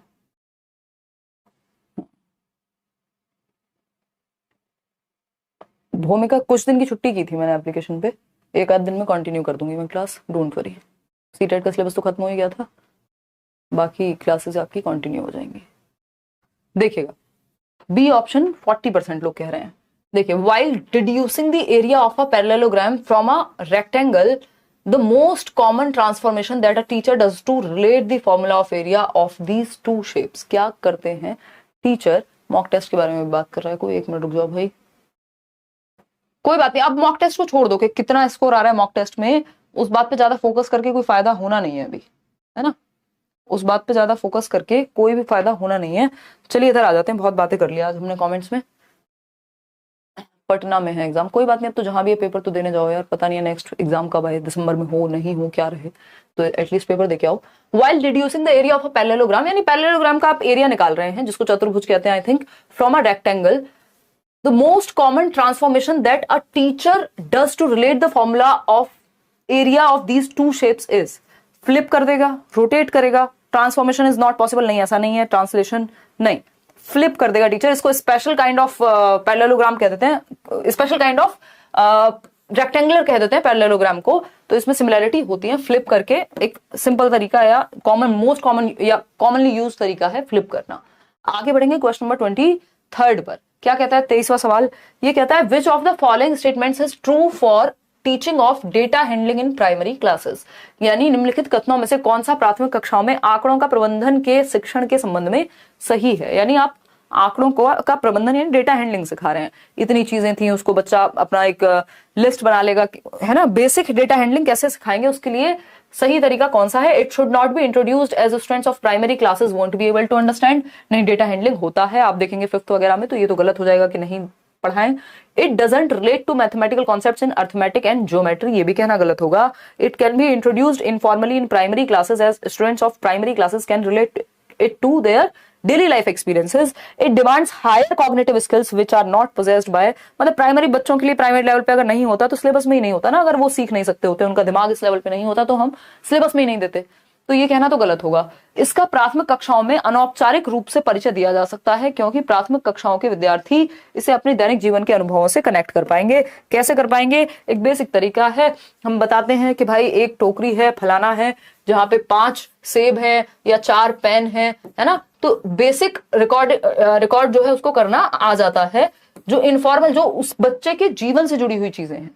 भूमिका कुछ दिन की छुट्टी की थी मैंने एप्लीकेशन पे, एक आध दिन में कंटिन्यू कर दूंगी मैं क्लास, डोंट वरी। सीटेट का सिलेबस तो खत्म हो ही गया था, बाकी क्लासेस आपकी कंटिन्यू हो जाएंगी। देखिएगा बी ऑप्शन 40% लोग कह रहे हैं। देखिए, while deducing the area of a parallelogram from a rectangle, the most common transformation that a teacher does to relate the formula of area of these 2 shapes. क्या करते हैं टीचर? मॉक टेस्ट के बारे में बात कर रहा है कोई, 1 मिनट रुक जाओ भाई। कोई बात नहीं, अब मॉक टेस्ट को छोड़ दो कि कितना स्कोर आ रहा है मॉक टेस्ट में, उस बात पे ज्यादा फोकस करके कोई फायदा होना नहीं है अभी, है ना। उस बात पे ज्यादा फोकस करके कोई भी फायदा होना नहीं है। चलिए इधर आ जाते हैं, बहुत बातें कर लिया आज हमने कमेंट्स में। पटना में है एग्जाम, कोई बात नहीं, अब तो जहां भी है पेपर तो देने जाओ यार, पता नहीं है नेक्स्ट एग्जाम कब आए, दिसंबर में हो नहीं हो क्या रहे, तो एटलीस्ट पेपर देके आओ। While deducing the area of a parallelogram, यानी पैरेललोग्राम का आप एरिया निकाल रहे हैं जिसको चतुर्भुज कहते हैं I think, from a rectangle, the most common transformation that a teacher does to relate the formula of area of these two shapes is, flip कर देगा, रोटेट करेगा, ट्रांसफॉर्मेशन इज नॉट पॉसिबल, नहीं ऐसा नहीं है, ट्रांसलेशन नहीं, flip कर देगा टीचर, इसको स्पेशल काइंड ऑफ पैरेललोग्राम कह देते हैं, स्पेशल काइंड ऑफ रेक्टेंगुलर कह देते हैं पैरेललोग्राम को। तो इसमें सिमिलैरिटी होती है, फ्लिप करके एक सिंपल तरीका या कॉमन, मोस्ट कॉमन या कॉमनली यूज तरीका है फ्लिप करना। आगे बढ़ेंगे क्वेश्चन नंबर 23 पर, क्या कहता है 23वां सवाल, ये कहता है which of the following statements is true for teaching of data handling in primary classes, यानी निम्नलिखित कथनों में से कौन सा प्राथमिक कक्षाओं में आंकड़ों का प्रबंधन के शिक्षण के संबंध में सही है। यानी आप आंकड़ों का प्रबंधन यानी डेटा हैंडलिंग सिखा रहे हैं, इतनी चीजें थी, उसको बच्चा अपना एक लिस्ट बना लेगा, है ना, बेसिक डेटा हैंडलिंग कैसे सिखाएंगे, उसके लिए सही तरीका कौन सा है। It should not be introduced as students of primary classes won't be able to understand, नहीं डेटा हैंडलिंग होता है, आप देखेंगे 5th वगैरह में, तो ये तो गलत हो जाएगा कि नहीं पढ़ाएं। It doesn't relate to mathematical concepts in arithmetic and geometry, ये भी कहना गलत होगा। It can be introduced informally in primary classes as students of primary classes can relate it to their daily life experiences. It demands higher cognitive skills which are not possessed by, मतलब primary बच्चों के लिए primary level पे अगर नहीं होता तो syllabus में ही नहीं होता ना, अगर वो सीख नहीं सकते होते, उनका दिमाग इस लेवल पे नहीं होता तो हम सिलेबस में ही नहीं देते, तो ये कहना तो गलत होगा। इसका प्राथमिक कक्षाओं में अनौपचारिक रूप से परिचय दिया जा सकता है, क्योंकि प्राथमिक कक्षाओं के विद्यार्थी इसे अपने दैनिक जीवन के अनुभवों से कनेक्ट कर पाएंगे। कैसे कर पाएंगे, एक बेसिक तरीका है, हम बताते हैं कि भाई एक टोकरी है, फलाना है, जहां पे 5 सेब है या 4 पेन है ना, तो बेसिक रिकॉर्ड जो है उसको करना आ जाता है। जो इनफॉर्मल, जो उस बच्चे के जीवन से जुड़ी हुई चीजें हैं,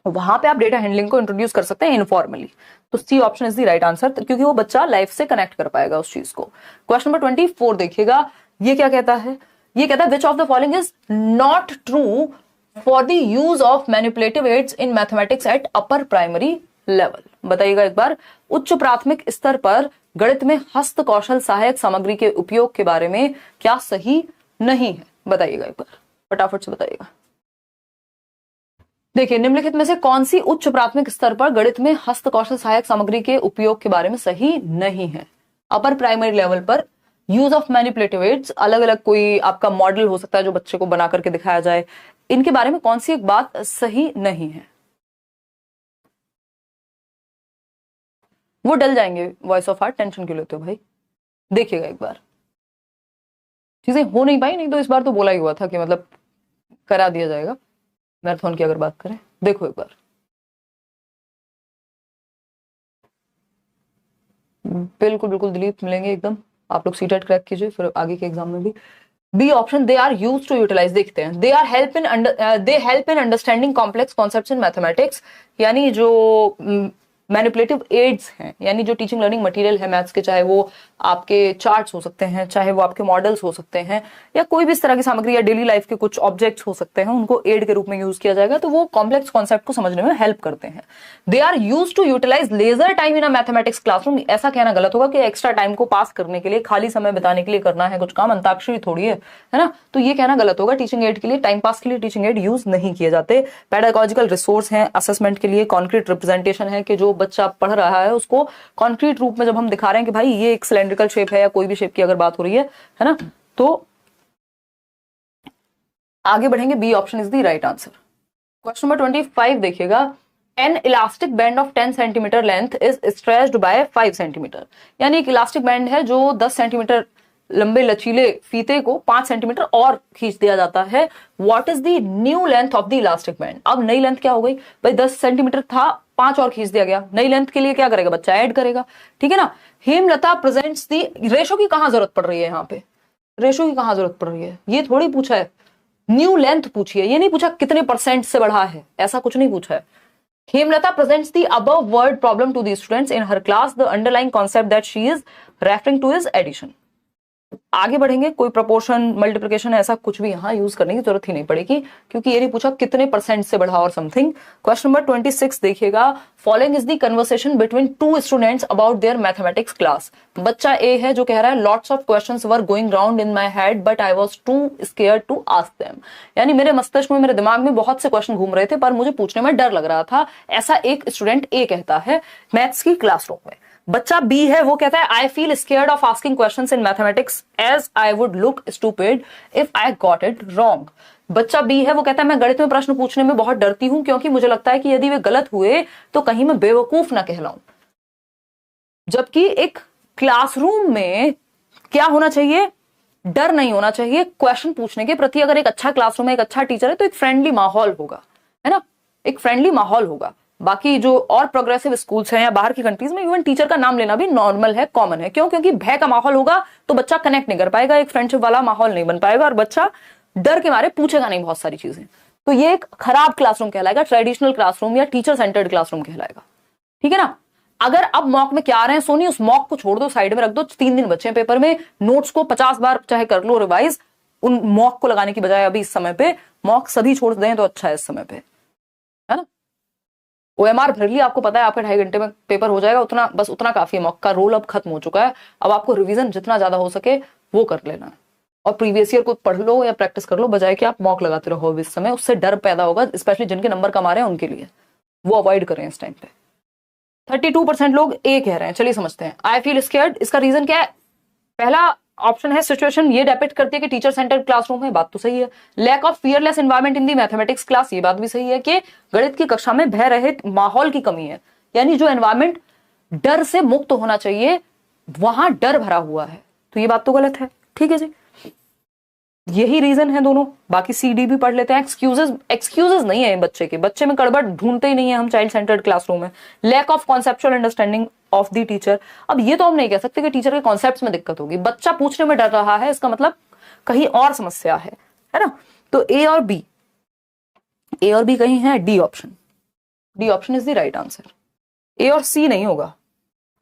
वहां पे आप डेटा हैंडलिंग को इंट्रोड्यूस कर सकते हैं इनफॉर्मली। तो C option is the right answer, क्योंकि वो बच्चा लाइफ से कनेक्ट कर पाएगा उस चीज को। क्वेश्चन नंबर 24 देखिएगा, ये क्या कहता है, ये कहता है which of the following is not true for the use of manipulative aids in mathematics at upper primary level. बताइएगा एक बार, उच्च प्राथमिक स्तर पर गणित में हस्त कौशल सहायक सामग्री के उपयोग के बारे में क्या सही नहीं है, बताइएगा एक बार, फटाफट से बताइएगा। देखिए निम्नलिखित में से कौन सी उच्च प्राथमिक स्तर पर गणित में हस्त कौशल सहायक सामग्री के उपयोग के बारे में सही नहीं है। अपर प्राइमरी लेवल पर यूज ऑफ मैनिपुलेटिव एड्स, अलग अलग कोई आपका मॉडल हो सकता है जो बच्चे को बना करके दिखाया जाए, इनके बारे में कौन सी एक बात सही नहीं है। वो डल जाएंगे वॉइस ऑफ हार्ट, टेंशन क्यों लेते हो भाई, देखिएगा एक बार, चीजें हो नहीं पाई, नहीं तो इस बार तो बोला ही हुआ था कि मतलब करा दिया जाएगा। मैराथन की अगर बात करें, देखो एक बार, बिल्कुल बिल्कुल दिलीप मिलेंगे एकदम, आप लोग सीटेट क्रैक कीजिए फिर आगे के एग्जाम में भी। B option, they are use to utilise, देखते हैं, they help in understanding complex concepts in mathematics, यानी जो मैनिपुलेटिव एड्स हैं, यानी जो टीचिंग लर्निंग मटेरियल है मैथ्स के, चाहे वो आपके चार्ट्स हो सकते हैं, चाहे वो आपके मॉडल्स हो सकते हैं, या कोई भी इस तरह की सामग्री या डेली लाइफ के कुछ ऑब्जेक्ट्स हो सकते हैं, उनको एड के रूप में यूज किया जाएगा, तो वो कॉम्प्लेक्स कॉन्सेप्ट को समझने में हेल्प करते हैं। They are use to utilise leisure time in a mathematics classroom, ऐसा कहना गलत होगा कि एक्स्ट्रा टाइम को पास करने के लिए, खाली समय बिताने के लिए करना है कुछ काम, अंताक्षरी थोड़ी है ना, तो ये कहना गलत होगा। टीचिंग एड के लिए, टाइम पास के लिए टिचिंग एड यूज नहीं किए जाते। पेडागोजिकल रिसोर्स है, असेसमेंट के लिए, कॉन्क्रीट रिप्रेजेंटेशन है कि जो बच्चा पढ़ रहा है उसको कॉन्क्रीट रूप में जब हम दिखा रहे हैं कि भाई ये एक सिलेंड्रिकल शेप है या कोई भी शेप की अगर बात हो रही है ना, तो आगे बढ़ेंगे, B option is the right answer. Question number 25 देखिएगा, an elastic band of 10 centimetre length is stretched by 5 centimetre, यानी एक इलास्टिक बैंड है जो 10 सेंटीमीटर लंबे लचीले फीते को 5 सेंटीमीटर और खींच दिया जाता है। What is the new length of the elastic band, अब नई लेंथ क्या हो गई भाई, 10 सेंटीमीटर था, 5 और खींच दिया गया, नई लेंथ के लिए क्या करेगा बच्चा, ऐड करेगा, ठीक है ना। हेमलता प्रेजेंट्स दी, रेशो की कहां जरूरत पड़ रही है, यहाँ पे रेशो की कहां जरूरत पड़ रही है, ये थोड़ी पूछा है, न्यू लेंथ पूछी है, ये नहीं पूछा कितने % से बढ़ा है, ऐसा कुछ नहीं पूछा है। Hemlata presents the above word problem to the students in her class. The underlying concept that she is referring to is addition. आगे बढ़ेंगे, कोई प्रोपोर्शन मल्टीप्लिकेशन ऐसा कुछ भी यहाँ यूज करने की जरूरत ही नहीं पड़ेगी, क्योंकि ये नहीं पूछा कितने परसेंट से बढ़ा और समथिंग। क्वेश्चन नंबर 26 देखिएगा, following is the conversation between two students about their mathematics class. बच्चा ए है जो कह रहा है lots of questions were going round in my head but I was too scared to ask them. यानी मेरे मस्तिष्क में, मेरे दिमाग में बहुत से क्वेश्चन घूम रहे थे पर मुझे पूछने में डर लग रहा था, ऐसा एक स्टूडेंट ए कहता है मैथ्स की क्लासरूम में। बच्चा बी है वो कहता है I feel scared of asking questions in mathematics as I would look stupid if I got it wrong. बच्चा बी है वो कहता है मैं गणित में प्रश्न पूछने में बहुत डरती हूं क्योंकि मुझे लगता है कि यदि वे गलत हुए तो कहीं मैं बेवकूफ ना कहलाऊं। जबकि एक क्लासरूम में क्या होना चाहिए, डर नहीं होना चाहिए क्वेश्चन पूछने के प्रति। अगर एक अच्छा क्लासरूम है, एक अच्छा टीचर है तो एक फ्रेंडली माहौल होगा, है ना, एक फ्रेंडली माहौल होगा। बाकी जो और प्रोग्रेसिव स्कूल्स हैं या बाहर की कंट्रीज में इवन टीचर का नाम लेना भी नॉर्मल है, कॉमन है। क्यों? क्योंकि भय का माहौल होगा तो बच्चा कनेक्ट नहीं कर पाएगा, एक फ्रेंडशिप वाला माहौल नहीं बन पाएगा और बच्चा डर के मारे पूछेगा नहीं बहुत सारी चीजें। तो ये एक खराब क्लासरूम कहलाएगा, ट्रेडिशनल क्लासरूम या टीचर सेंटर्ड क्लासरूम कहलाएगा। ठीक है ना। अगर अब मॉक में क्या आ रहे हैं सोनी, उस मॉक को छोड़ दो, साइड में रख दो, 3 दिन बच्चे हैं पेपर में, नोट्स को 50 बार चाहे कर लो रिवाइज, उन मॉक को लगाने की बजाय अभी इस समय पे मॉक सभी छोड़ दें तो अच्छा है इस समय पे, है ना। ओएमआर भर लिया, आपको पता है आपके 2.5 घंटे में पेपर हो जाएगा, उतना बस उतना काफी है। मॉक का रोल अब खत्म हो चुका है, अब आपको रिवीजन जितना ज्यादा हो सके वो कर लेना है और प्रीवियस ईयर को पढ़ लो या प्रैक्टिस कर लो, बजाय कि आप मॉक लगाते रहो इस समय। उससे डर पैदा होगा, स्पेशली जिनके नंबर कम आ रहे हैं उनके लिए, वो अवॉइड करें इस टाइम पे। 32% लोग ए कह रहे हैं। चलिए समझते हैं। आई फील स्केयर्ड, इसका रीजन क्या है? पहला ऑप्शन है सिचुएशन ये डेपिक्ट करती है कि टीचर सेंटर्ड क्लासरूम है, बात तो सही है। Lack of fearless environment in the mathematics class, ये बात भी सही है कि गणित की कक्षा में भय रहित माहौल की कमी है, यानी जो एनवायरनमेंट डर से मुक्त होना चाहिए वहां डर भरा हुआ है, तो ये बात तो गलत है। ठीक है जी, यही रीजन है दोनों। बाकी सी डी भी पढ़ लेते हैं। एक्सक्यूजेस नहीं है बच्चे के, बच्चे में गड़बड़ ढूंढते ही नहीं है हम चाइल्ड सेंटर्ड क्लासरूम में। Lack of conceptual understanding of the teacher, अब ये तो हम नहीं कह सकते कि टीचर के कॉन्सेप्ट्स में दिक्कत होगी, बच्चा पूछने में डर रहा है, इसका मतलब कहीं और समस्या है ना। तो ए और बी कहीं है, D option is the right answer. A और सी नहीं होगा।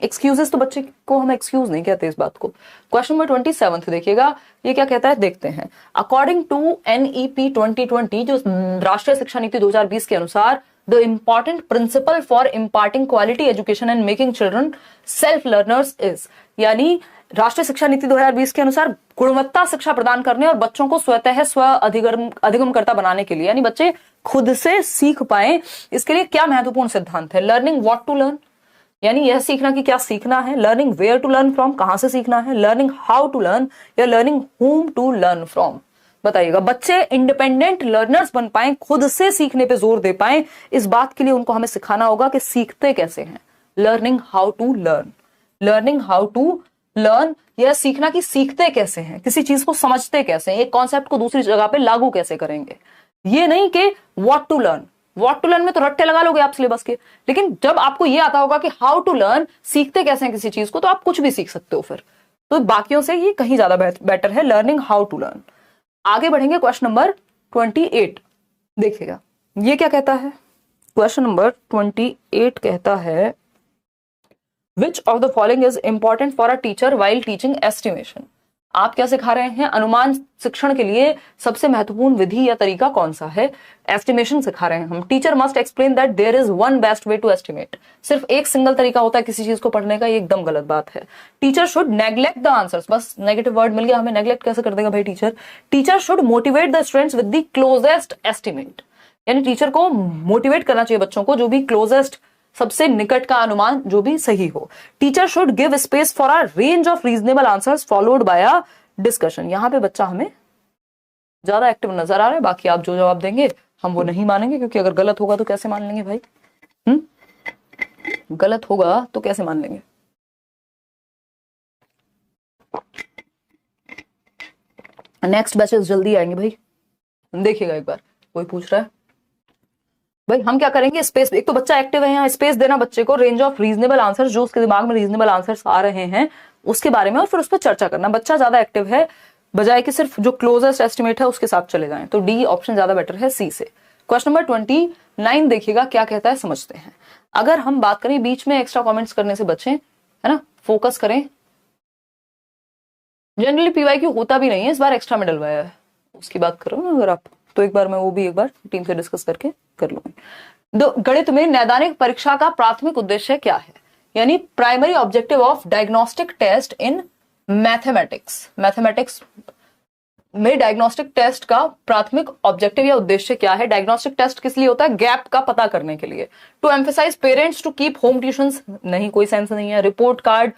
एक्सक्यूजेस तो बच्चे को हम एक्सक्यूज नहीं कहते इस बात को। क्वेश्चन नंबर 27 देखिएगा, ये क्या कहता है देखते हैं। अकॉर्डिंग टू NEP 2020, जो राष्ट्रीय शिक्षा नीति 2020 के अनुसार, the important principal for imparting quality education and making children self learners is, यानी राष्ट्रीय शिक्षा नीति 2020 के अनुसार गुणवत्ता शिक्षा प्रदान करने और बच्चों को स्वतः स्व अधिगमकर्ता बनाने के लिए, यानी बच्चे खुद से सीख पाए, इसके लिए क्या महत्वपूर्ण सिद्धांत है? लर्निंग व्हाट टू लर्न, यानी यह सीखना कि क्या सीखना है। Learning where to learn from, कहां से सीखना है। लर्निंग हाउ टू लर्न या learning whom to learn from. बताइएगा, बच्चे इंडिपेंडेंट लर्नर्स बन पाए, खुद से सीखने पे जोर दे पाए, इस बात के लिए उनको हमें सिखाना होगा कि सीखते कैसे हैं। Learning how to learn, learning how to learn, यह सीखना कि सीखते कैसे हैं, किसी चीज को समझते कैसे हैं, एक कॉन्सेप्ट को दूसरी जगह पे लागू कैसे करेंगे। ये नहीं कि व्हाट टू लर्न में तो रट्टे लगा लोगे आप सिलेबस के, लेकिन जब आपको ये आता होगा कि हाउ टू लर्न, सीखते कैसे हैं किसी चीज को, तो आप कुछ भी सीख सकते हो फिर। तो बाकियों से ये कहीं ज्यादा बेटर है, लर्निंग हाउ टू लर्न। आगे बढ़ेंगे, क्वेश्चन नंबर 28 देखिएगा, ये क्या कहता है। क्वेश्चन नंबर 28 कहता है which of the following is important for a teacher while teaching estimation. आप क्या सिखा रहे हैं? अनुमान शिक्षण के लिए सबसे महत्वपूर्ण विधि या तरीका कौन सा है? एस्टिमेशन सिखा रहे हैं हम। Teacher must explain that there is one best way to estimate, सिर्फ एक सिंगल तरीका होता है किसी चीज को पढ़ने का, ये एकदम गलत बात है। Teacher should neglect the answers, बस नेगेटिव वर्ड मिल गया हमें, नेग्लेक्ट कैसे कर देगा भाई teacher. Teacher should motivate the students with the closest estimate, यानी टीचर को मोटिवेट करना चाहिए बच्चों को जो भी क्लोजेस्ट, सबसे निकट का अनुमान जो भी सही हो। Teacher should give space for a range of reasonable answers followed by a discussion. यहां पे बच्चा हमें ज्यादा एक्टिव नजर आ रहा है, बाकी आप जो जवाब देंगे हम वो नहीं मानेंगे, क्योंकि अगर गलत होगा तो कैसे मान लेंगे भाई? गलत होगा तो कैसे मान लेंगे? नेक्स्ट बैचेस जल्दी आएंगे भाई, देखिएगा एक बार। कोई पूछ रहा है भाई हम क्या करेंगे? स्पेस, एक तो बच्चा एक्टिव है, यहाँ स्पेस देना बच्चे को, रेंज ऑफ रीजनेबल आंसर्स, जो उसके दिमाग में रीजनेबल आंसर्स आ रहे हैं उसके बारे में, और फिर उस पर चर्चा करना। बच्चा ज्यादा एक्टिव है, बजाय कि सिर्फ जो क्लोजेस्ट एस्टिमेट है उसके साथ चले जाएं, तो डी ऑप्शन ज्यादा बेटर है सी से। क्वेश्चन नंबर 29 देखिएगा क्या कहता है, समझते हैं। अगर हम बात करें, बीच में एक्स्ट्रा कमेंट्स करने से बचें, है ना, फोकस करें, जनरली पीवाईक्यू होता भी नहीं है, इस बार एक्स्ट्रा में डलवाया है, उसकी बात करो ना अगर आप, तो एक बार मैं वो भी एक बार टीम से डिस्कस करके कर लूंगी। गणित में नैदानिक परीक्षा का प्राथमिक उद्देश्य क्या है, यानी primary objective of diagnostic test in mathematics. Mathematics में डायग्नोस्टिक टेस्ट का प्राथमिक ऑब्जेक्टिव या उद्देश्य क्या है? डायग्नोस्टिक टेस्ट किस लिए होता है? गैप का पता करने के लिए। To emphasise parents to keep home tuitions, नहीं, कोई सेंस नहीं है। रिपोर्ट कार्ड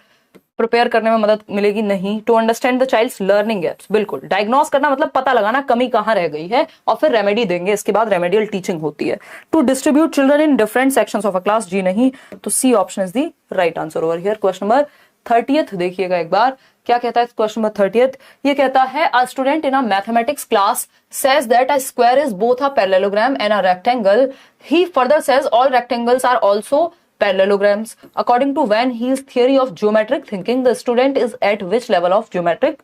प्रिपेयर करने में मदद मिलेगी, नहीं। To understand the child's learning gaps, बिल्कुल। डायग्नोस करना मतलब पता लगाना कमी कहां रह गई है और फिर रेमेडी देंगे, इसके बाद रेमेडियल टीचिंग होती है। To distribute children in different sections of a class, जी नहीं, तो C option is the right answer over here. Question number 30 देखिएगा एक बार, क्या कहता है क्वेश्चन नंबर 30? ये कहता है a student in a mathematics class says that a square is both a parallelogram and a rectangle. He further says all rectangles are also parallelograms. According to Van Heel's theory of geometric thinking, the student is at which level of geometric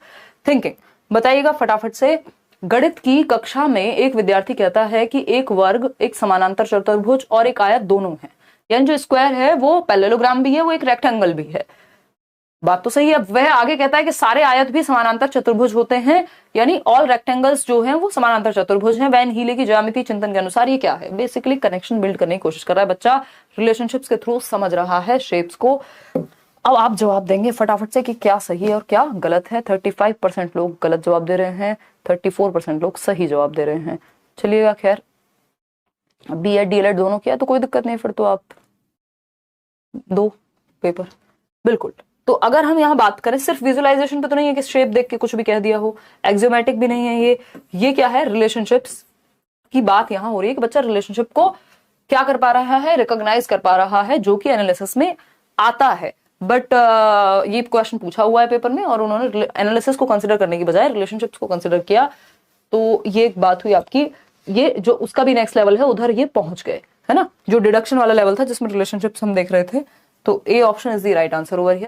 thinking? बताइएगा फटाफट से। गणित की कक्षा में एक विद्यार्थी कहता है कि एक वर्ग, एक समानांतर चतुर्भुज और एक आयत दोनों है, यानी जो स्क्वायर है वो पैरेललोग्राम भी है, वो एक रेक्टेंगल भी है। बात तो सही है। अब वह आगे कहता है कि सारे आयत भी समानांतर चतुर्भुज होते हैं, यानी ऑल रेक्टेंगल्स जो हैं वो समानांतर चतुर्भुज हैं। वैन हीले की ज्यामिति चिंतन के अनुसार ये क्या है? बेसिकली कनेक्शन बिल्ड करने की कोशिश कर रहा है बच्चा, रिलेशनशिप्स के थ्रू समझ रहा है शेप्स को। अब आप जवाब देंगे फटाफट से कि क्या सही है और क्या गलत है। 35% लोग गलत जवाब दे रहे हैं, 34% लोग सही जवाब दे रहे हैं। चलिएगा, खैर बीएड डीएलएड दोनों किया तो कोई दिक्कत नहीं, फिर तो आप 2 पेपर बिल्कुल। तो अगर हम यहाँ बात करें, सिर्फ विजुअलाइजेशन पे तो नहीं है कि शेप देख के कुछ भी कह दिया हो, एक्सियोमेटिक भी नहीं है ये क्या है? रिलेशनशिप्स की बात यहाँ हो रही है कि बच्चा रिलेशनशिप को क्या कर पा रहा है? रिकॉग्नाइज कर पा रहा है, जो कि एनालिसिस में आता है। बट ये क्वेश्चन पूछा हुआ है पेपर में और उन्होंने एनालिसिस को कंसिडर करने की बजाय रिलेशनशिप्स को कंसिडर किया, तो ये एक बात हुई आपकी। ये जो उसका भी नेक्स्ट लेवल है, उधर ये पहुंच गए, है ना, जो डिडक्शन वाला लेवल था जिसमें रिलेशनशिप्स हम देख रहे थे। तो A option is the right answer over here.